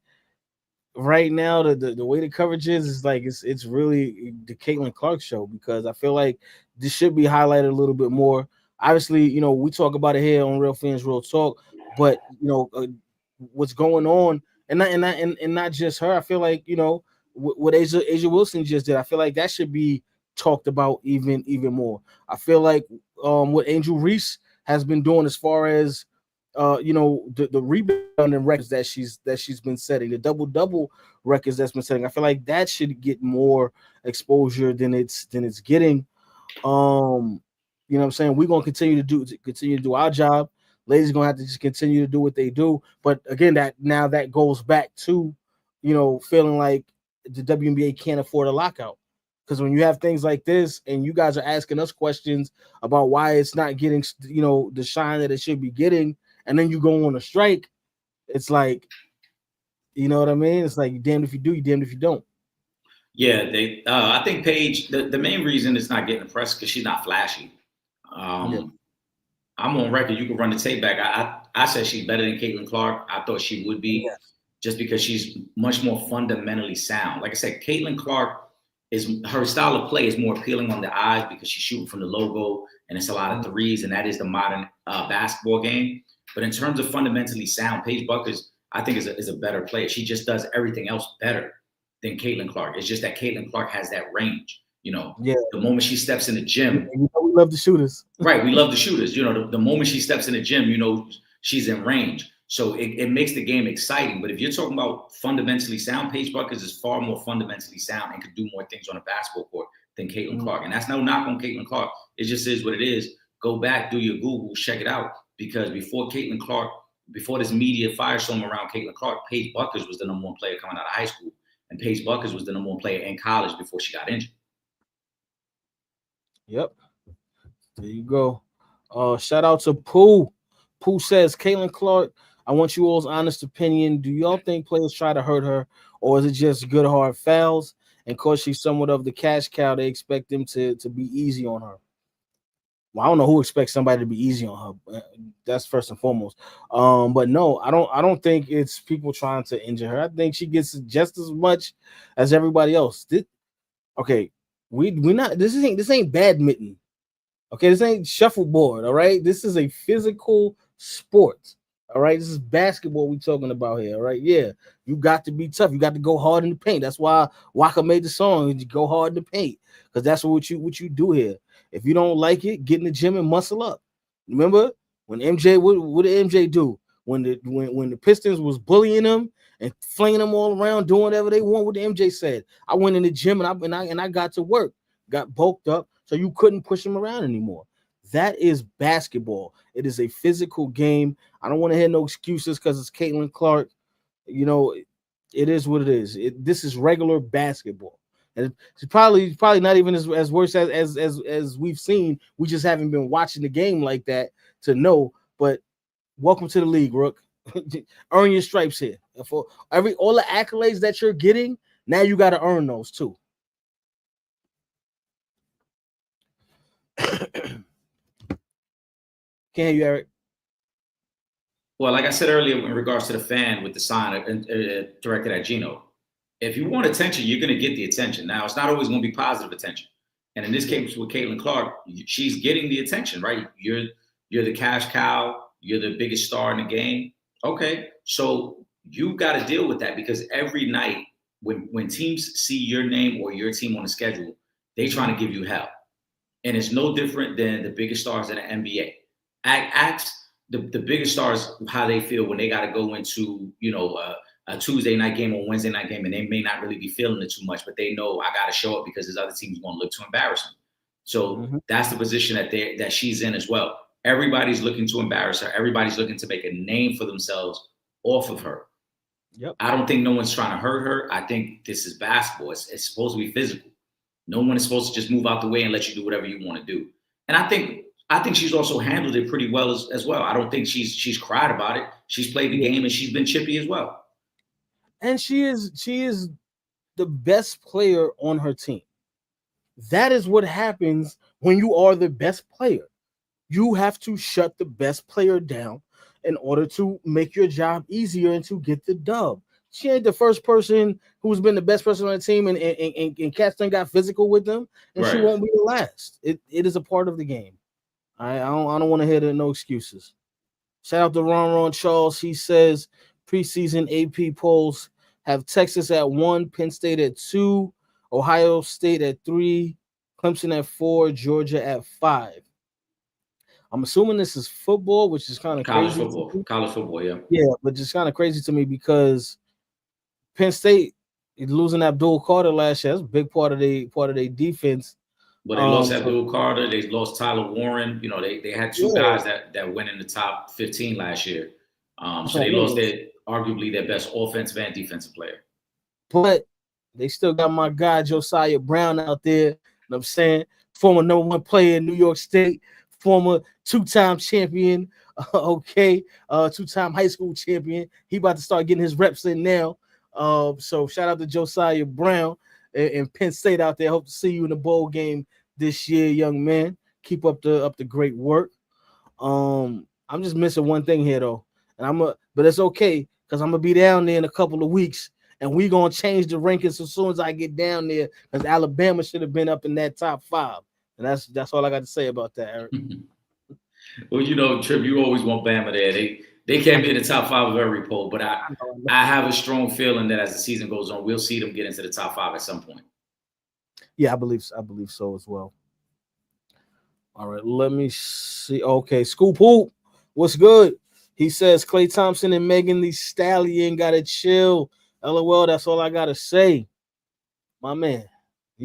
right now the way the coverage is like it's really the Caitlin Clark show because I feel like this should be highlighted a little bit more. Obviously, we talk about it here on Real Fans Real Talk, but what's going on and not just her. I feel like what Asia Wilson just did. I feel like that should be talked about even more. I feel like what Angel Reese has been doing as far as the rebounding records that she's been setting, the double records that's been setting. I feel like that should get more exposure than it's getting. You know what I'm saying? We're gonna continue to do our job. Ladies are gonna have to just continue to do what they do. But again, that goes back to feeling like the WNBA can't afford a lockout. Because when you have things like this and you guys are asking us questions about why it's not getting, the shine that it should be getting, and then you go on a strike, it's like, you know what I mean? It's like, you damned if you do, you damned if you don't. Yeah, I think Paige. The main reason it's not getting pressed because she's not flashy. I'm on record. You can run the tape back. I said she's better than Caitlin Clark. I thought she would be, just because she's much more fundamentally sound. Like I said, Caitlin Clark her style of play is more appealing on the eyes because she's shooting from the logo and it's a lot of threes, and that is the modern basketball game. But in terms of fundamentally sound, Paige Buckers, I think, is a better player. She just does everything else better than Caitlin Clark. It's just that Caitlin Clark has that range. The moment she steps in the gym, we love the shooters, right? We love the shooters. The moment she steps in the gym, she's in range. So it makes the game exciting. But if you're talking about fundamentally sound, Paige Buckers is far more fundamentally sound and can do more things on a basketball court than Caitlin Clark. And that's no knock on Caitlin Clark. It just is what it is. Go back, do your Google, check it out. Because before this media firestorm around Caitlin Clark, Paige Buckers was the number one player coming out of high school. And Paige Buckers was the number one player in college before she got injured. Yep. There you go. Shout out to Pooh. Pooh says, Caitlin Clark, I want you all's honest opinion. Do y'all think players try to hurt her, or is it just good hard fouls? And because she's somewhat of the cash cow, they expect them to be easy on her. Well, I don't know who expects somebody to be easy on her. That's first and foremost. But no, I don't think it's people trying to injure her. I think she gets just as much as everybody else. We not this ain't badminton. Okay, this ain't shuffleboard. All right, this is a physical sport. All right, this is basketball we talking about here. All right, yeah, you got to be tough. You got to go hard in the paint. That's why Waka made the song. You go hard in the paint, because that's what you do here. If you don't like it, get in the gym and muscle up. Remember when MJ? What did MJ do when the Pistons was bullying them and flinging them all around, doing whatever they want? What the MJ said? I went in the gym and I got to work, got bulked up, so you couldn't push them around anymore. That is basketball. It is a physical game. I don't want to hear no excuses because it's Caitlin Clark. It is what it is. This is regular basketball. And it's probably not even as worse as we've seen. We just haven't been watching the game like that to know. But welcome to the league, Rook. Earn your stripes here. For all the accolades that you're getting, now you got to earn those too. Can't hear you, Eric. Well, like I said earlier, in regards to the fan with the sign directed at Gino, if you want attention, you're going to get the attention. Now, it's not always going to be positive attention. And in this case with Caitlin Clark, she's getting the attention, right? You're the cash cow. You're the biggest star in the game. Okay, so you got to deal with that, because every night when teams see your name or your team on the schedule, they trying to give you hell. And it's no different than the biggest stars in the NBA. Ask the biggest stars how they feel when they got to go into, a Tuesday night game or Wednesday night game, and they may not really be feeling it too much, but they know I got to show up because this other team's going to look too embarrassing. So that's the position that she's in as well. Everybody's looking to embarrass her. Everybody's looking to make a name for themselves off of her. Yep. I don't think no one's trying to hurt her. I think this is basketball. It's supposed to be physical. No one is supposed to just move out the way and let you do whatever you want to do. And I think she's also handled it pretty well as well. I don't think she's cried about it. She's played the game and she's been chippy as well. And she is the best player on her team. That is what happens when you are the best player. You have to shut the best player down in order to make your job easier and to get the dub. She ain't the first person who's been the best person on the team and Cats done got physical with them, and she won't be the last. It is a part of the game. I don't want to hear no excuses. Shout out to Ron Charles. He says preseason AP polls have Texas at 1, Penn State at 2, Ohio State at 3, Clemson at 4, Georgia at 5. I'm assuming this is football, which is kind of crazy. College football, yeah. Yeah, but just kind of crazy to me because Penn State losing Abdul Carter last year. That's a big part of their defense. But they lost Abdul Carter. They lost Tyler Warren. They had two guys that went in the top 15 last year. So they lost arguably their best offensive and defensive player. But They still got my guy Josiah Brown out there. You know what I'm saying? Former #1 player in New York State, former 2-time champion, okay, 2-time high school champion. He about to start getting his reps in now. So shout out to Josiah Brown and Penn State out there. Hope to see you in the bowl game this year, young man. Keep up the great work. I'm just missing one thing here though, but it's okay because I'm gonna be down there in a couple of weeks, and we gonna change the rankings as soon as I get down there because Alabama should have been up in that top 5, and that's all I got to say about that, Eric. Well, you know, Trip, you always want Bama there. They can't be in the top 5 of every poll, but I have a strong feeling that as the season goes on, we'll see them get into the top 5 at some point. Yeah, I believe so as well. All right, let me see. Okay, Scoop Hoop, what's good? He says Klay Thompson and Megan Thee Stallion gotta chill. LOL, that's all I gotta say. My man,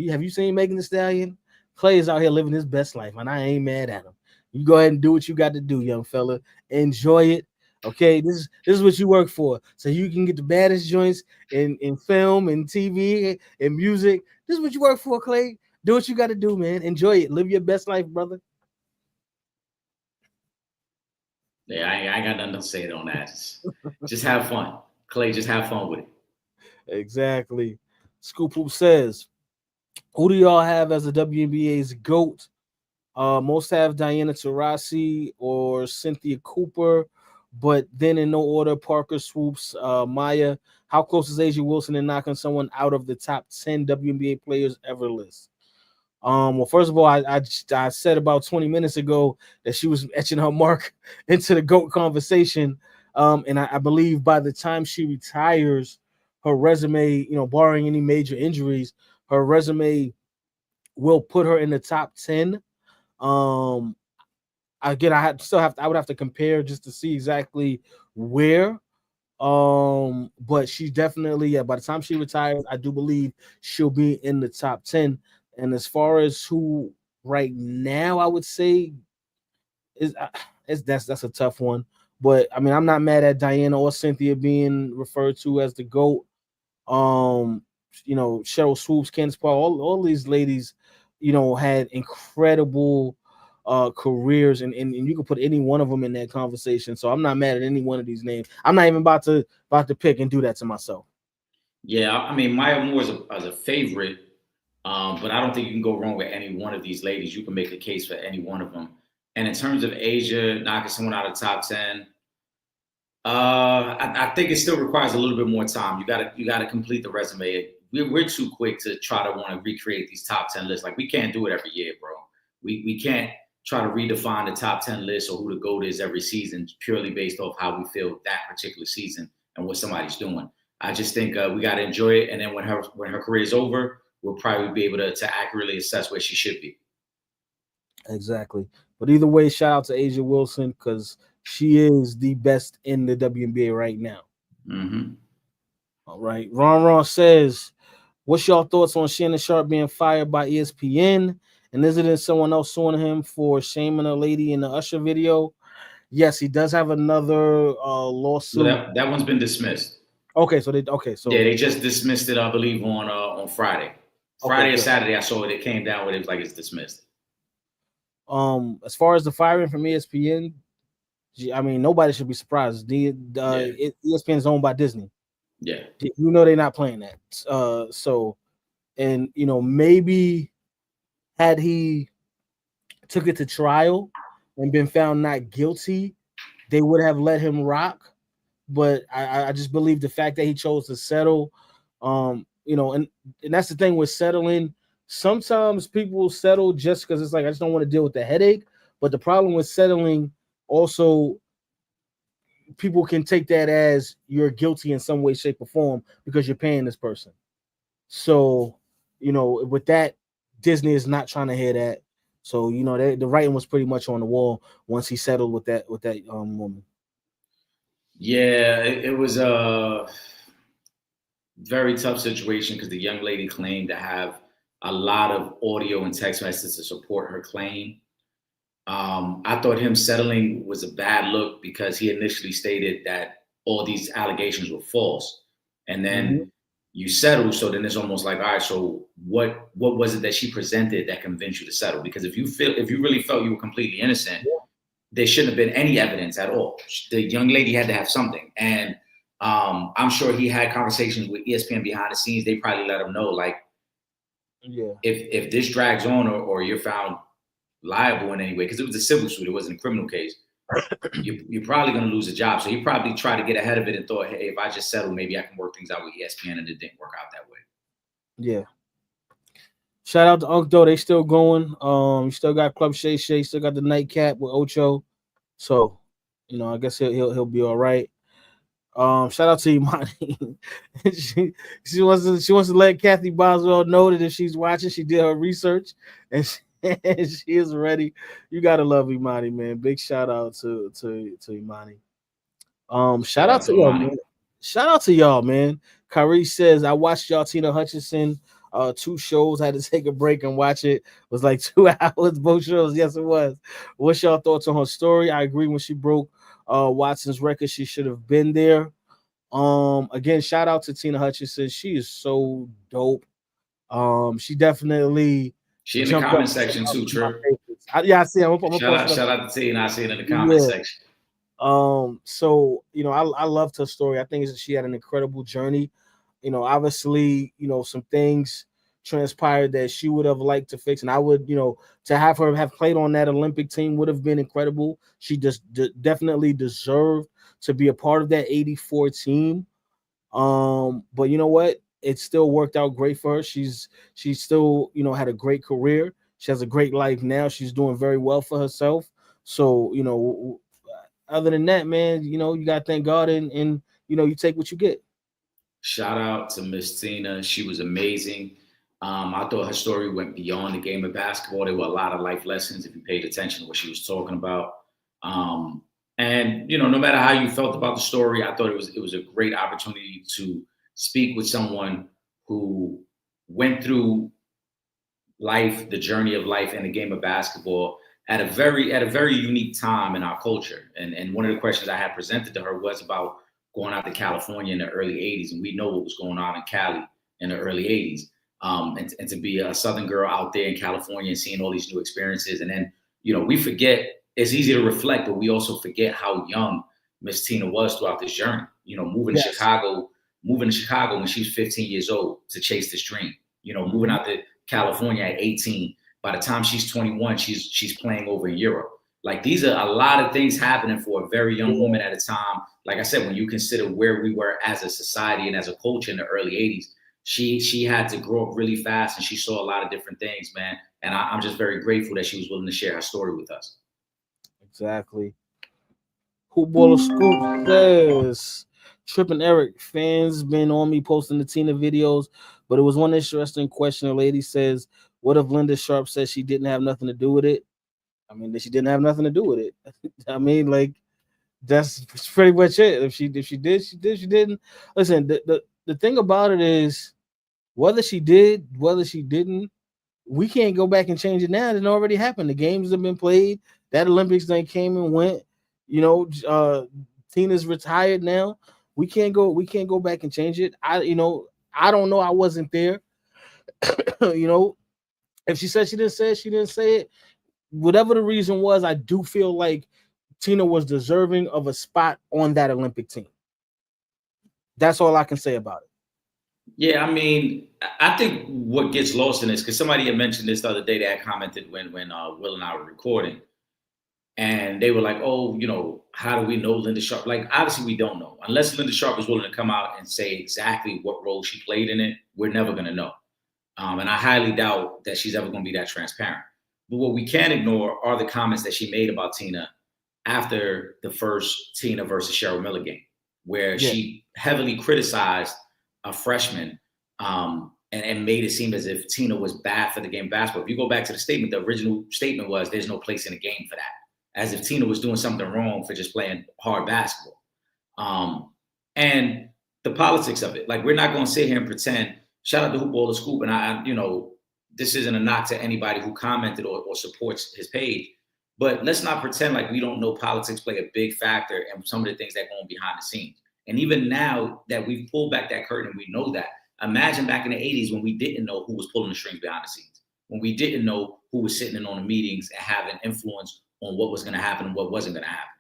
have you seen Megan Thee Stallion? Klay is out here living his best life, and I ain't mad at him. You go ahead and do what you got to do, young fella. Enjoy it. Okay, this is what you work for, so you can get the baddest joints in film and TV and music. This is what you work for, Klay. Do what you got to do, man. Enjoy it. Live your best life, brother. Yeah, I ain't got nothing to say on that. Just have fun. Klay, just have fun with it. Exactly. Scoop Hoop says, who do y'all have as the WNBA's GOAT? Most have Diana Taurasi or Cynthia Cooper, but then in no order, Parker Swoops, Maya. How close is Asia Wilson in knocking someone out of the top 10 WNBA players ever list? Well, first of all, I said about 20 minutes ago that she was etching her mark into the GOAT conversation. And I believe by the time she retires, her resume, barring any major injuries, her resume will put her in the top 10. Again, I would have to compare just to see exactly where. But she definitely, by the time she retires, I do believe she'll be in the top 10. And as far as who right now, I would say that's a tough one. But I mean, I'm not mad at Diana or Cynthia being referred to as the GOAT. Cheryl Swoops, Candace Paul, all these ladies, had incredible careers, and you can put any one of them in that conversation. So I'm not mad at any one of these names. I'm not even about to pick and do that to myself. Yeah, I mean, Maya Moore is a favorite, but I don't think you can go wrong with any one of these ladies. You can make a case for any one of them. And in terms of Asia knocking someone out of the top 10, I think it still requires a little bit more time. You gotta complete the resume. We're too quick to try to want to recreate these top 10 lists. Like, we can't do it every year, bro. We can't try to redefine the top 10 list or who the GOAT is every season purely based off how we feel that particular season and what somebody's doing. I just think we got to enjoy it. And then when her career is over, we'll probably be able to accurately assess where she should be. Exactly. But either way, shout out to Asia Wilson because she is the best in the WNBA right now. Mm-hmm. All right. Ron says, what's y'all thoughts on Shannon Sharp being fired by ESPN? And isn't it someone else suing him for shaming a lady in the Usher video? Yes, he does have another lawsuit. Well, that one's been dismissed. Okay, so yeah, they just dismissed it, I believe, on Friday. Friday or Saturday, I saw it. It came down with it was like it's dismissed. As far as the firing from ESPN, I mean, nobody should be surprised. ESPN is owned by Disney. Yeah, they're not playing that. Maybe had he took it to trial and been found not guilty, they would have let him rock. But I just believe the fact that he chose to settle, and that's the thing with settling. Sometimes people settle just because it's like, I just don't want to deal with the headache. But the problem with settling also, people can take that as you're guilty in some way, shape, or form because you're paying this person. So, with that, Disney is not trying to hear that. So, the writing was pretty much on the wall once he settled with that woman. Yeah, it was a very tough situation because the young lady claimed to have a lot of audio and text messages to support her claim. I thought him settling was a bad look because he initially stated that all these allegations were false. And then you settle. So then it's almost like, all right, so what was it that she presented that convinced you to settle? Because if you really felt you were completely innocent, there shouldn't have been any evidence at all. The young lady had to have something. And I'm sure he had conversations with ESPN behind the scenes. They probably let him know, like, if this drags on or you're found liable in any way, because it was a civil suit, it wasn't a criminal case, you're probably going to lose a job. So he probably tried to get ahead of it and thought, hey, if I just settle, maybe I can work things out with ESPN, and it didn't work out that way. Yeah. Shout out to Unc though, they still going. You still got Club Shay Shay, still got the nightcap with Ocho. So, I guess he'll be all right. Shout out to Imani. she wants to let Kathy Boswell know that if she's watching, she did her research and she is ready. You gotta love Imani, man. Big shout out to Imani. Shout out to y'all, man. Shout out to y'all, man. Kyrie says, I watched y'all Tina Hutchinson 2 shows. I had to take a break and watch it. It was like 2 hours, both shows. Yes, it was. What's y'all thoughts on her story? I agree when she broke Watson's record, she should have been there. Again, shout out to Tina Hutchinson. She is so dope. She definitely in the comment section too, Trip. I see. Shout out to Tina. I see it in the comment section. So I loved her story. I think she had an incredible journey. Obviously, some things transpired that she would have liked to fix, and I would, to have her have played on that Olympic team would have been incredible. She just definitely deserved to be a part of that 84 team. But you know what? It still worked out great for her. She's still, had a great career. She has a great life now. She's doing very well for herself. So, other than that, man, you got to thank God and you take what you get. Shout out to Miss Tina. She was amazing. I thought her story went beyond the game of basketball. There were a lot of life lessons if you paid attention to what she was talking about. And no matter how you felt about the story, I thought it was a great opportunity to speak with someone who went through life, the journey of life and the game of basketball at a very unique time in our culture. And one of the questions I had presented to her was about going out to California in the early 80s. And we know what was going on in Cali in the early 80s. And to be a Southern girl out there in California and seeing all these new experiences. And then, we forget, it's easy to reflect, but we also forget how young Miss Tina was throughout this journey. Moving to Chicago when she was 15 years old to chase this dream. Moving out to California at 18. By the time she's 21, she's playing over in Europe. Like, these are a lot of things happening for a very young woman at a time. Like I said, when you consider where we were as a society and as a culture in the early 80s, she had to grow up really fast and she saw a lot of different things, man. And I'm just very grateful that she was willing to share her story with us. Exactly. Hoopballer Scoop says, Trip and Eric, fans been on me posting the Tina videos, but it was one interesting question. A lady says, what if Linda Sharp says she didn't have nothing to do with it? I mean, that she didn't have nothing to do with it. I mean, like, that's pretty much it. If she did, she didn't. Listen, the thing about it is, whether she did, whether she didn't, we can't go back and change it now. It already happened. The games have been played. That Olympics thing came and went. Tina's retired now. We can't go back and change it. I don't know. I wasn't there. If she said she didn't say it, she didn't say it. Whatever the reason was, I do feel like Tina was deserving of a spot on that Olympic team. That's all I can say about it. Yeah, I mean, I think what gets lost in this, because somebody had mentioned this the other day that commented when Will and I were recording, and they were like, oh, how do we know Linda Sharp? Like, obviously we don't know. Unless Linda Sharp is willing to come out and say exactly what role she played in it, we're never going to know. And I highly doubt that she's ever going to be that transparent. But what we can't ignore are the comments that she made about Tina after the first Tina versus Cheryl Miller game, where she heavily criticized a freshman and made it seem as if Tina was bad for the game of basketball. If you go back to the statement, the original statement was there's no place in the game for that, as if Tina was doing something wrong for just playing hard basketball. And the politics of it, like, we're not going to sit here and pretend. Shout out to Hoopballer Scoop, and this isn't a knock to anybody who commented or supports his page, but let's not pretend like we don't know politics play a big factor in some of the things that go on behind the scenes. And even now that we've pulled back that curtain, we know that Imagine back in the 80s when we didn't know who was pulling the strings behind the scenes, when we didn't know who was sitting in on the meetings and having influence on what was going to happen and what wasn't going to happen.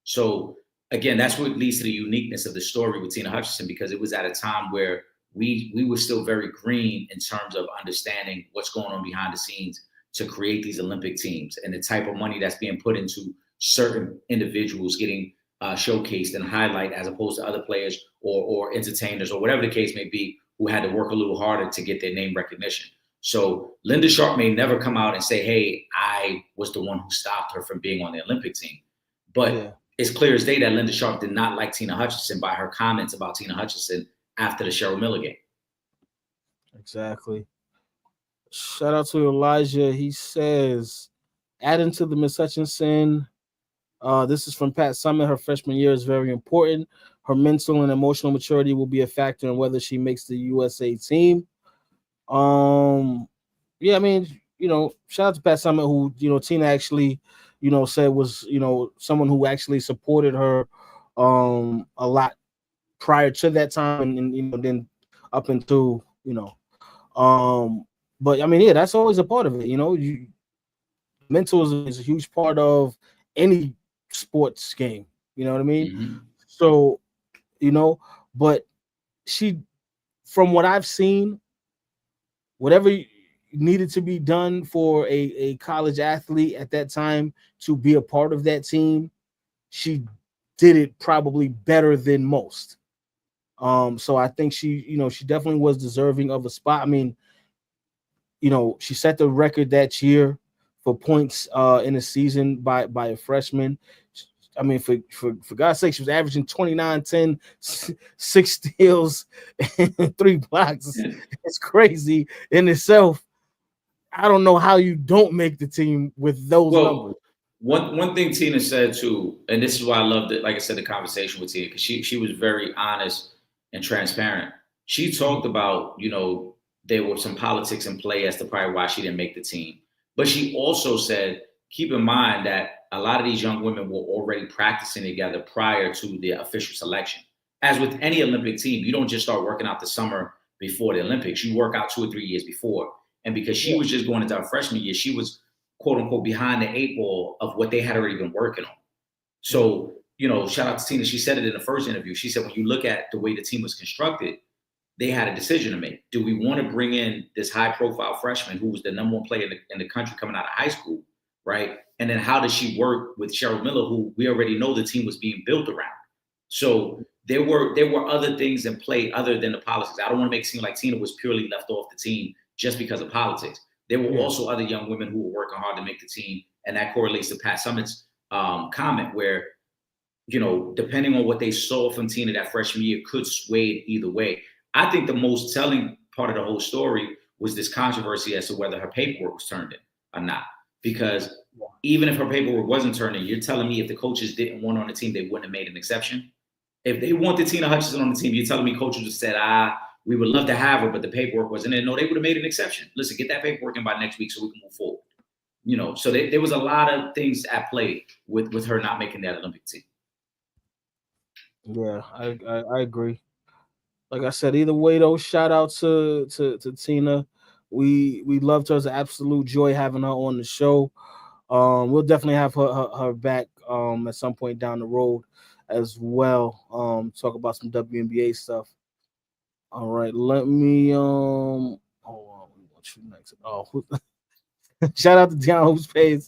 So again, that's what leads to the uniqueness of the story with Tina Hutchinson, because it was at a time where we were still very green in terms of understanding what's going on behind the scenes to create these Olympic teams and the type of money that's being put into certain individuals getting showcased and highlight as opposed to other players or entertainers or whatever the case may be who had to work a little harder to get their name recognition. So Linda Sharp may never come out and say, hey, I was the one who stopped her from being on the Olympic team. But it's clear as day that Linda Sharp did not like Tina Hutchinson by her comments about Tina Hutchinson after the Cheryl Miller game. Exactly. Shout out to Elijah. He says, adding to the Miss Hutchinson, this is from Pat Summit. Her freshman year is very important. Her mental and emotional maturity will be a factor in whether she makes the USA team. Yeah, I mean, shout out to Pat Summit, who, Tina actually, said was, someone who actually supported her a lot prior to that time and then up until, but I mean, yeah, that's always a part of it. Mental is a huge part of any sports game. You know what I mean? Mm-hmm. So, but she, from what I've seen, whatever needed to be done for a college athlete at that time to be a part of that team, she did it probably better than most. So I think she definitely was deserving of a spot. I mean, she set the record that year for points in a season by a freshman. I mean, for God's sake, she was averaging 29, 10, 6 steals, and 3 blocks. It's crazy in itself. I don't know how you don't make the team with those numbers. One thing Tina said too, and this is why I loved it, like I said, the conversation with Tina, because she was very honest and transparent. She talked about, there were some politics in play as to probably why she didn't make the team. But she also said, keep in mind that a lot of these young women were already practicing together prior to the official selection. As with any Olympic team, you don't just start working out the summer before the Olympics. You work out 2 or 3 years before. And because she was just going into her freshman year, she was, quote unquote, behind the 8 ball of what they had already been working on. So, shout out to Tina. She said it in the first interview. She said, when you look at the way the team was constructed, they had a decision to make. Do we want to bring in this high profile freshman who was the number 1 player in the country coming out of high school, right? And then how does she work with Cheryl Miller, who we already know the team was being built around? So there were other things in play other than the politics. I don't want to make it seem like Tina was purely left off the team just because of politics. There were also other young women who were working hard to make the team. And that correlates to Pat Summit's comment where, depending on what they saw from Tina that freshman year could sway either way. I think the most telling part of the whole story was this controversy as to whether her paperwork was turned in or not. Because even if her paperwork wasn't turned in, you're telling me if the coaches didn't want her on the team, they wouldn't have made an exception. If they wanted Tina Hutchinson on the team, you're telling me coaches just said, we would love to have her, but the paperwork wasn't in. No, they would have made an exception. Listen, get that paperwork in by next week so we can move forward. So there was a lot of things at play with her not making that Olympic team. Yeah, I agree. Like I said, either way though, shout out to Tina. We loved her. As an absolute joy having her on the show. We'll definitely have her back at some point down the road as well. Talk about some WNBA stuff. All right, let me hold on. We want you next. Oh, shout out to Dion Hoops Page.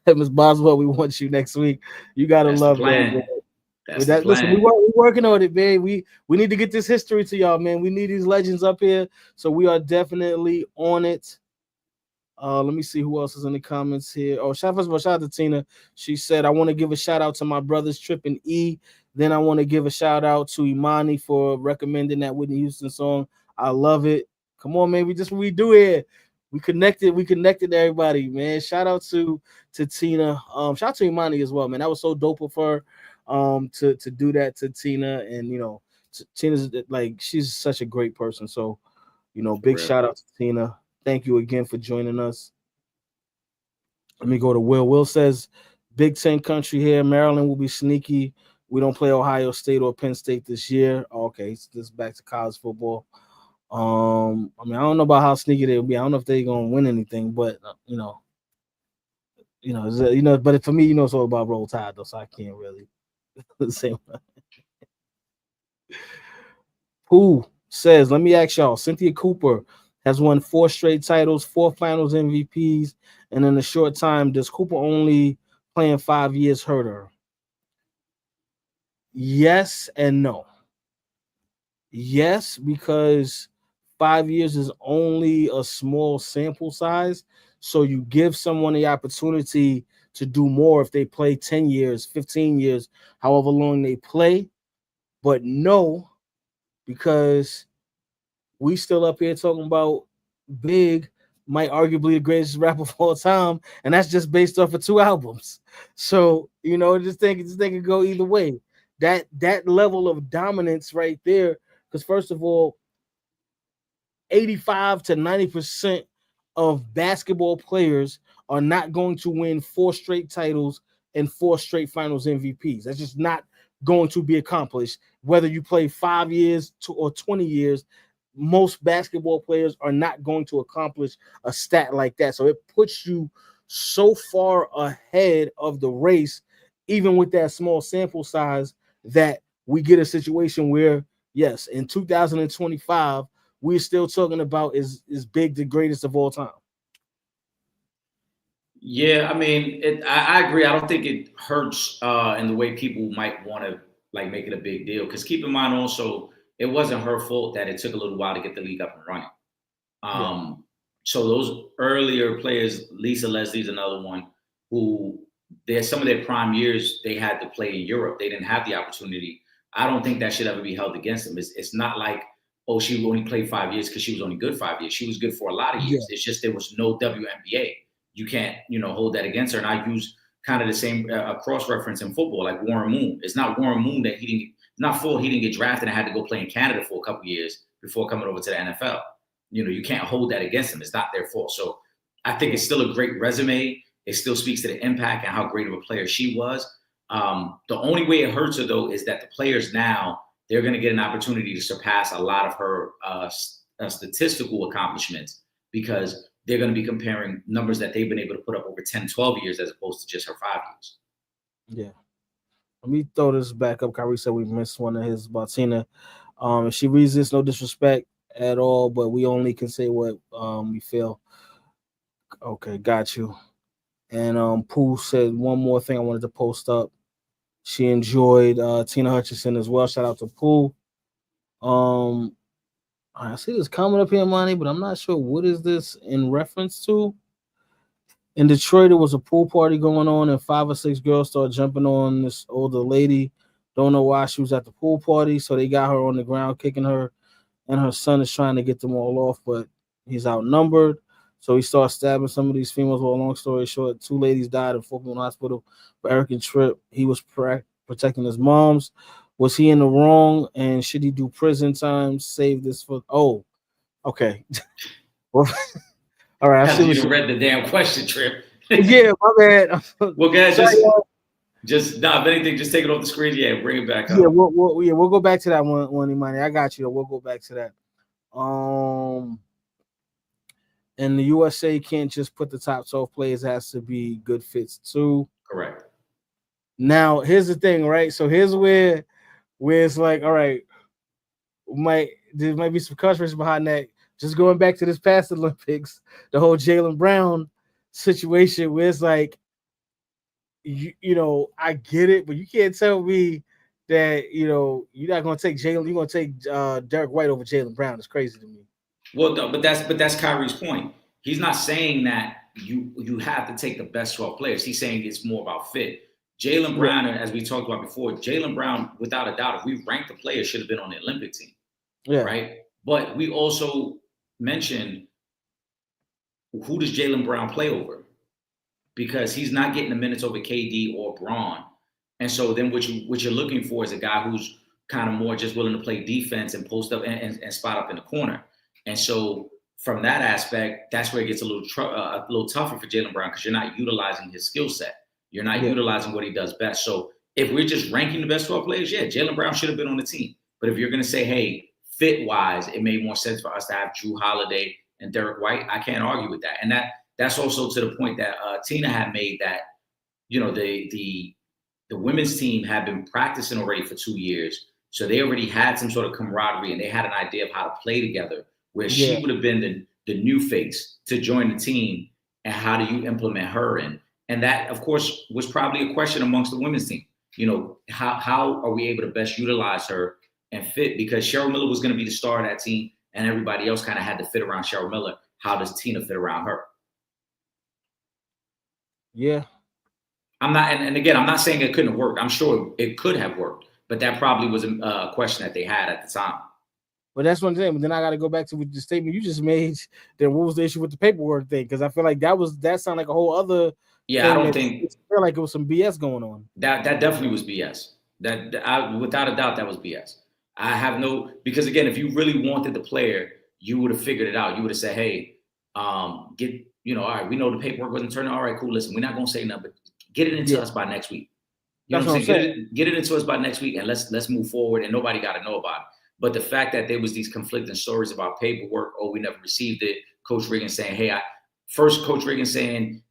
Miss Boswell, we want you next week. You gotta love that. Listen, we're working on it, man. We need to get this history to y'all, man. We need these legends up here, so we are definitely on it. Let me see who else is in the comments here. Oh, shout out to Tina. She said, I want to give a shout out to my brothers Trip and E. Then I want to give a shout out to Imani for recommending that Whitney Houston song. I love it. Come on, man. Just what we do here. We connected everybody, man. Shout out to Tina. Shout out to Imani as well, man. That was so dope of her to do that to Tina. And Tina's like, she's such a great person. So, big shout out to Tina. Thank you again for joining us. Let me go to Will. Will says, Big Ten country here. Maryland will be sneaky. We don't play Ohio State or Penn State this year. Okay, so this is back to college football. I mean, I don't know about how sneaky they'll be. I don't know if they're gonna win anything, but But for me, it's all about Roll Tide, though, so I can't really say. Who says? Let me ask y'all. Cynthia Cooper has won 4 straight titles, 4 Finals MVPs, and in a short time, does Cooper only playing 5 years hurt her? Yes and no. Yes, because 5 years is only a small sample size. So you give someone the opportunity to do more if they play 10 years, 15 years, however long they play. But no, because we still up here talking about Big might arguably the greatest rapper of all time, and that's just based off of 2 albums. So just think it could go either way. That level of dominance right there, because first of all, 85 to 90% of basketball players are not going to win 4 straight titles and 4 straight Finals MVPs. That's just not going to be accomplished. Whether you play 5 years or 20 years, most basketball players are not going to accomplish a stat like that. So it puts you so far ahead of the race, even with that small sample size, that we get a situation where, yes, in 2025, we're still talking about is Big the greatest of all time. Yeah, I mean, I agree. I don't think it hurts in the way people might want to like make it a big deal. Because keep in mind also, it wasn't her fault that it took a little while to get the league up and running. So those earlier players, Lisa Leslie's another one, who some of their prime years they had to play in Europe. They didn't have the opportunity. I don't think that should ever be held against them. It's not like, oh, she only played 5 years because she was only good 5 years. She was good for a lot of years. Yeah. It's just there was no WNBA. You can't, hold that against her. And I use kind of the same cross-reference in football, like Warren Moon. It's not Warren Moon that he didn't get drafted and had to go play in Canada for a couple of years before coming over to the NFL. You can't hold that against them. It's not their fault. So I think it's still a great resume. It still speaks to the impact and how great of a player she was. The only way it hurts her, though, is that the players now, they're going to get an opportunity to surpass a lot of her statistical accomplishments because they're going to be comparing numbers that they've been able to put up over 10, 12 years as opposed to just her 5 years. Yeah. Let me throw this back up. Kyrie said we missed one of his about Tina. If she reads this, no disrespect at all, but we only can say what we feel. Okay, got you. And Pooh said one more thing I wanted to post up. She enjoyed Tina Hutchinson as well. Shout out to Pooh. I see this comment up here, Monty, but I'm not sure what is this in reference to. In Detroit, there was a pool party going on, and 5 or 6 girls started jumping on this older lady. Don't know why she was at the pool party, so they got her on the ground, kicking her, and her son is trying to get them all off, but he's outnumbered. So he starts stabbing some of these females. Well, long story short, 2 ladies died in Folkman Hospital. For Eric and Trip, he was protecting his moms. Was he in the wrong? And should he do prison time? Save this for... Oh, okay. Well, all right. I see you read the damn question, Trip. Yeah, my bad. Well, guys, just if anything, just take it off the screen. Yeah, bring it back up. Yeah, we'll go back to that one, Imani. I got you. We'll go back to that. And the USA can't just put the top 12 players. It has to be good fits too. Correct. Now, here's the thing, right? So here's where it's like, all right, there might be some controversy behind that. Just going back to this past Olympics, the whole Jaylen Brown situation where it's like, I get it, but you can't tell me that, you're not going to take Jaylen. You're going to take Derek White over Jaylen Brown. It's crazy to me. Well, no, but that's Kyrie's point. He's not saying that you have to take the best 12 players. He's saying it's more about fit. Jaylen Brown, as we talked about before, Jaylen Brown, without a doubt, if we ranked the players, should have been on the Olympic team. Yeah. Right? But we also mentioned, who does Jaylen Brown play over? Because he's not getting the minutes over KD or Braun. And so then what you're looking for is a guy who's kind of more just willing to play defense and post up and spot up in the corner. And so from that aspect, that's where it gets a little tougher for Jaylen Brown because you're not utilizing his skill set. You're not utilizing what he does best. So if we're just ranking the best 12 players, Jaylen Brown should have been on the team. But if you're going to say, hey, fit wise, it made more sense for us to have Drew Holiday and Derek White. I can't argue with that. And that's also to the point that Tina had made, that, you know, the women's team had been practicing already for 2 years. So they already had some sort of camaraderie and they had an idea of how to play together, where she would have been the new face to join the team. And how do you implement her in? And that, of course, was probably a question amongst the women's team. You know, how are we able to best utilize her and fit? Because Cheryl Miller was going to be the star of that team and everybody else kind of had to fit around Cheryl Miller. How does Tina fit around her? Yeah. I'm not, and again, I'm not saying it couldn't have worked. I'm sure it could have worked, but that probably was a question that they had at the time. But that's one thing. But then I got to go back to the statement you just made. Then what was the issue with the paperwork thing? Because I feel like that sounded like a whole other. Yeah, I don't think. I feel like it was some BS going on. That definitely was BS. Without a doubt, that was BS. I have no, because again, if you really wanted the player, you would have figured it out. You would have said, hey, all right, we know the paperwork wasn't turning. All right, cool. Listen, we're not gonna say nothing, but get it into us by next week. You know what I'm saying? Get it into us by next week, and let's move forward. And nobody got to know about it. But the fact that there was these conflicting stories about paperwork, we never received it. Coach Riggins saying, hey, Coach Riggins saying,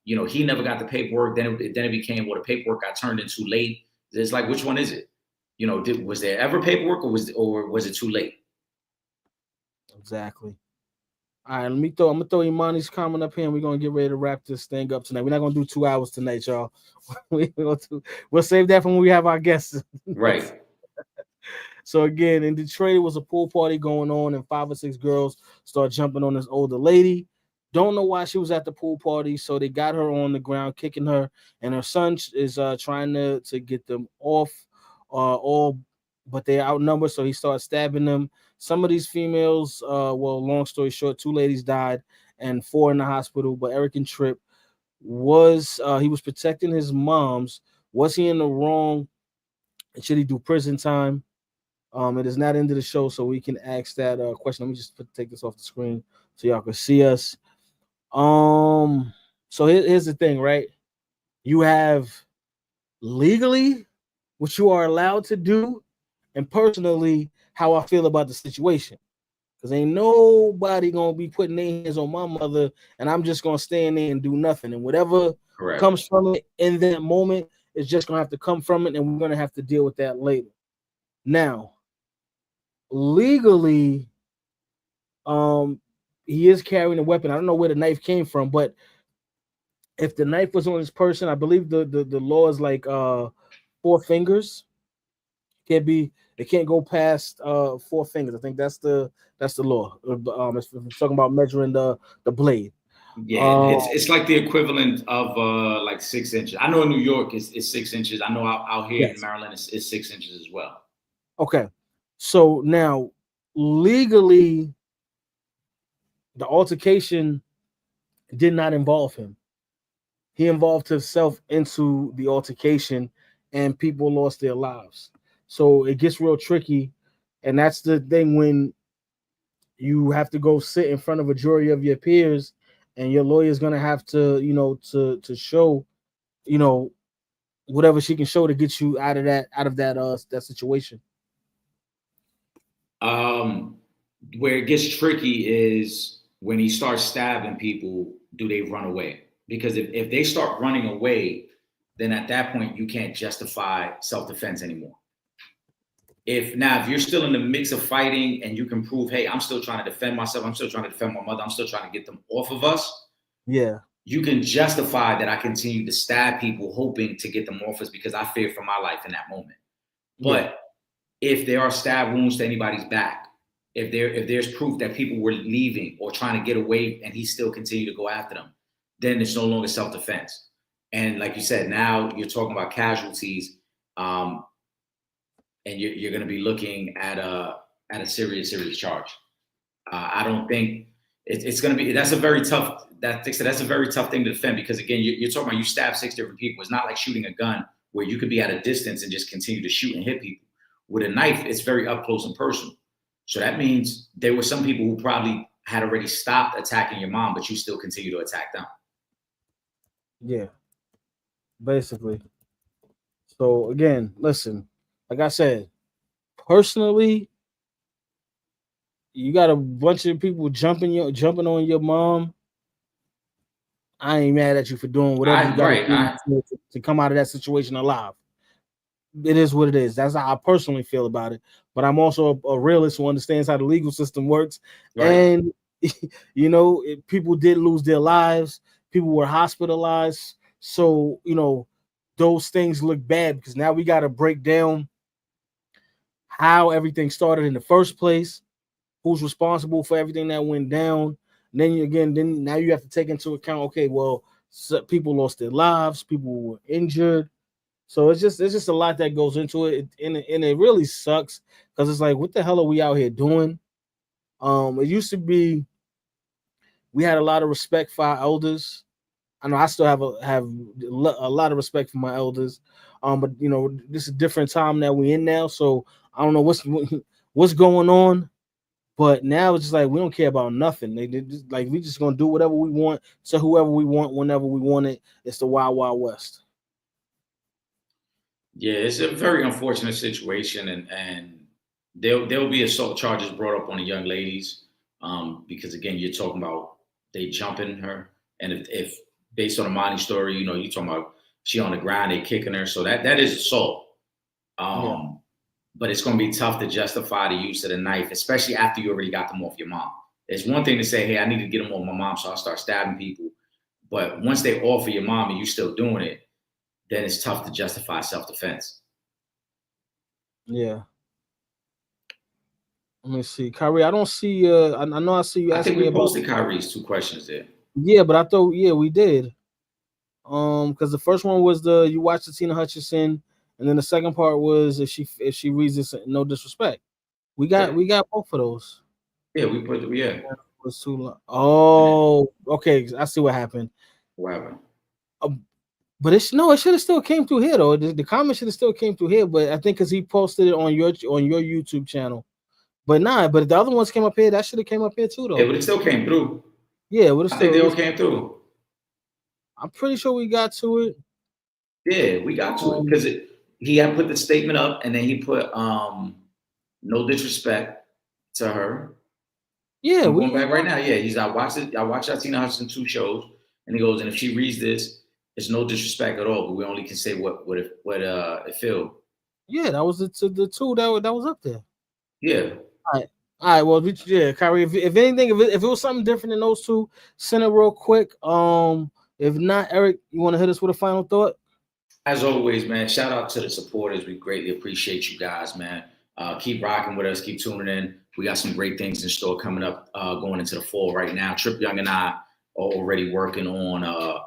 he never got the paperwork. Then it became, the paperwork got turned in too late. It's like, which one is it? You know, was there ever paperwork, or was it too late? Exactly. All right, I'm gonna throw Imani's comment up here, and we're gonna get ready to wrap this thing up tonight. We're not gonna do 2 hours tonight, y'all. We'll save that for when we have our guests. Right. So again, in Detroit, it was a pool party going on, and 5 or 6 girls start jumping on this older lady. Don't know why she was at the pool party, so they got her on the ground, kicking her, and her son is trying to get them off, but they're outnumbered, so he starts stabbing them. Some of these females, long story short, 2 ladies died and 4 in the hospital. But Eric and Trip he was protecting his moms. Was he in the wrong? Should he do prison time? It is not into the show, so we can ask that question. Let me just take this off the screen so y'all can see us. So here's the thing, right? You have legally what you are allowed to do, and personally how I feel about the situation. Because ain't nobody gonna be putting their hands on my mother, and I'm just gonna stand there and do nothing. And whatever comes from it in that moment is just gonna have to come from it, and we're gonna have to deal with that later. Now, legally, he is carrying a weapon. I don't know where the knife came from, but if the knife was on this person, I believe the law is like 4 fingers. It can't go past 4 fingers. I think that's the law. If we're talking about measuring the blade. Yeah, it's like the equivalent of like 6 inches. I know in New York it's 6 inches. I know out here in Maryland it's 6 inches as well. Okay, so now legally, the altercation did not involve him. He involved himself into the altercation, and people lost their lives. So it gets real tricky, and that's the thing when you have to go sit in front of a jury of your peers, and your lawyer is going to have to, to show, whatever she can show to get you out of that situation. Where it gets tricky is when he starts stabbing people, do they run away? Because if they start running away, then at that point you can't justify self-defense anymore. If you're still in the mix of fighting and you can prove, hey, I'm still trying to defend myself, I'm still trying to defend my mother, I'm still trying to get them off of us. Yeah. You can justify that I continue to stab people hoping to get them off us because I fear for my life in that moment. But if there are stab wounds to anybody's back, if there's proof that people were leaving or trying to get away and he still continued to go after them, then it's no longer self-defense. And like you said, now you're talking about casualties, and you're going to be looking at a serious charge. I don't think it's going to be. That's a very tough. That's a very tough thing to defend because again, you're talking about you stab 6 different people. It's not like shooting a gun where you could be at a distance and just continue to shoot and hit people. With a knife, it's very up close and personal. So that means there were some people who probably had already stopped attacking your mom, but you still continue to attack them. Yeah, basically. So again, listen, like I said, personally, You got a bunch of people jumping on your mom. I ain't mad at you for doing whatever you got to do to come out of that situation alive. It is what it is. That's how I personally feel about it. But I'm also a realist who understands how the legal system works. Right. And people did lose their lives. People were hospitalized. So those things look bad because now we got to break down how everything started in the first place, who's responsible for everything that went down. And then now you have to take into account, okay, well, people lost their lives, people were injured. So it's just a lot that goes into it, and it really sucks because it's like, what the hell are we out here doing? It used to be we had a lot of respect for our elders. I know I still have a lot of respect for my elders, but this is a different time that we're in now, so I don't know what's going on. But now it's just like we don't care about nothing. They just, like, we just gonna do whatever we want to whoever we want whenever we want it. It's the Wild Wild West. Yeah, it's a very unfortunate situation, and there'll be assault charges brought up on the young ladies, because again, you're talking about they jumping her, and if based on a Monty story, you're talking about she on the ground, they kicking her, so that is assault. But it's going to be tough to justify the use of the knife, especially after you already got them off your mom. It's one thing to say, hey, I need to get them off my mom, so I'll start stabbing people. But once they offer your mom and you still doing it, then it's tough to justify self-defense. Yeah. Let me see. Kyrie, I don't see I know I see you asking me about. I think we posted Kyrie's 2 questions there. Yeah, but I thought, we did. Because the first one was you watched the Tina Hutchinson, and then the second part was if she reads this, no disrespect. We got both of those. Yeah, we put It was too long. Oh, okay. I see what happened. What happened? But it should have still came through here though. The comment should have still came through here, but I think because he posted it on your YouTube channel. But but the other ones came up here. That should have came up here too though. Yeah, but it still came through. Yeah, I think they all came through. I'm pretty sure we got to it. Yeah, we got to it because he had put the statement up, and then he put no disrespect to her. Yeah, we're going back right now. Yeah, I watched Tina Hutchinson 2 shows, and he goes, and if she reads this, it's no disrespect at all, but we only can say what it feel. Yeah, that was the 2 that was up there. Yeah. All right. Well, Kyrie. If anything, if it was something different than those 2, send it real quick. If not, Eric, you want to hit us with a final thought? As always, man. Shout out to the supporters. We greatly appreciate you guys, man. Keep rocking with us. Keep tuning in. We got some great things in store coming up, going into the fall right now. Trip Young and I are already working on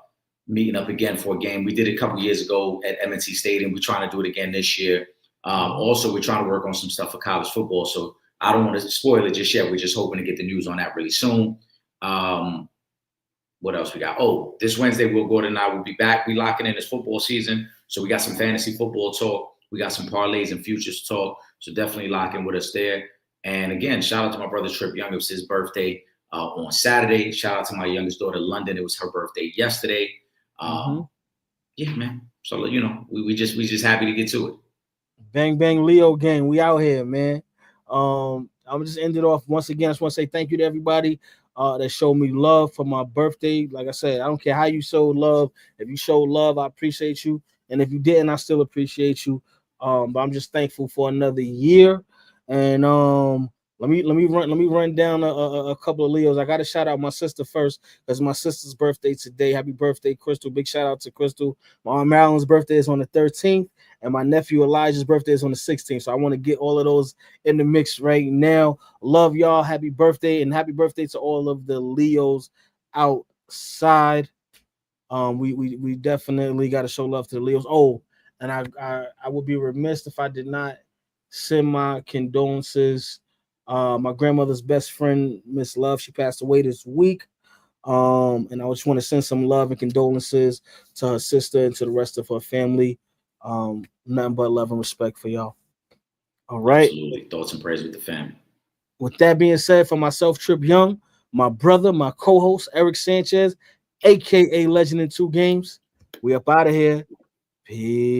meeting up again for a game. We did it a couple years ago at M&T Stadium. We're trying to do it again this year. Also, we're trying to work on some stuff for college football. So I don't want to spoil it just yet. We're just hoping to get the news on that really soon. What else we got? Oh, this Wednesday, Will Gordon and I will be back. We locking in this football season. So we got some fantasy football talk. We got some parlays and futures talk. So definitely lock in with us there. And again, shout out to my brother Trip Young. It was his birthday on Saturday. Shout out to my youngest daughter, London. It was her birthday yesterday. Yeah, man. So we just happy to get to it. Bang bang Leo gang. We out here, man. I'm just end it off once again. I just want to say thank you to everybody that showed me love for my birthday. Like I said, I don't care how you showed love. If you showed love, I appreciate you. And if you didn't, I still appreciate you. But I'm just thankful for another year. And let me run down a couple of Leos. I got to shout out my sister first because my sister's birthday today. Happy birthday, Crystal! Big shout out to Crystal. My Aunt Marilyn's birthday is on the 13th, and my nephew Elijah's birthday is on the 16th. So I want to get all of those in the mix right now. Love y'all. Happy birthday, and happy birthday to all of the Leos outside. We definitely got to show love to the Leos. Oh, and I would be remiss if I did not send my condolences. My grandmother's best friend, Miss Love, she passed away this week. And I just want to send some love and condolences to her sister and to the rest of her family. Nothing but love and respect for y'all. All right. Absolutely. Thoughts and prayers with the family. With that being said, for myself, Trip Young, my brother, my co-host, Eric Sanchez, aka Legend in 2 Games, we up out of here. Peace.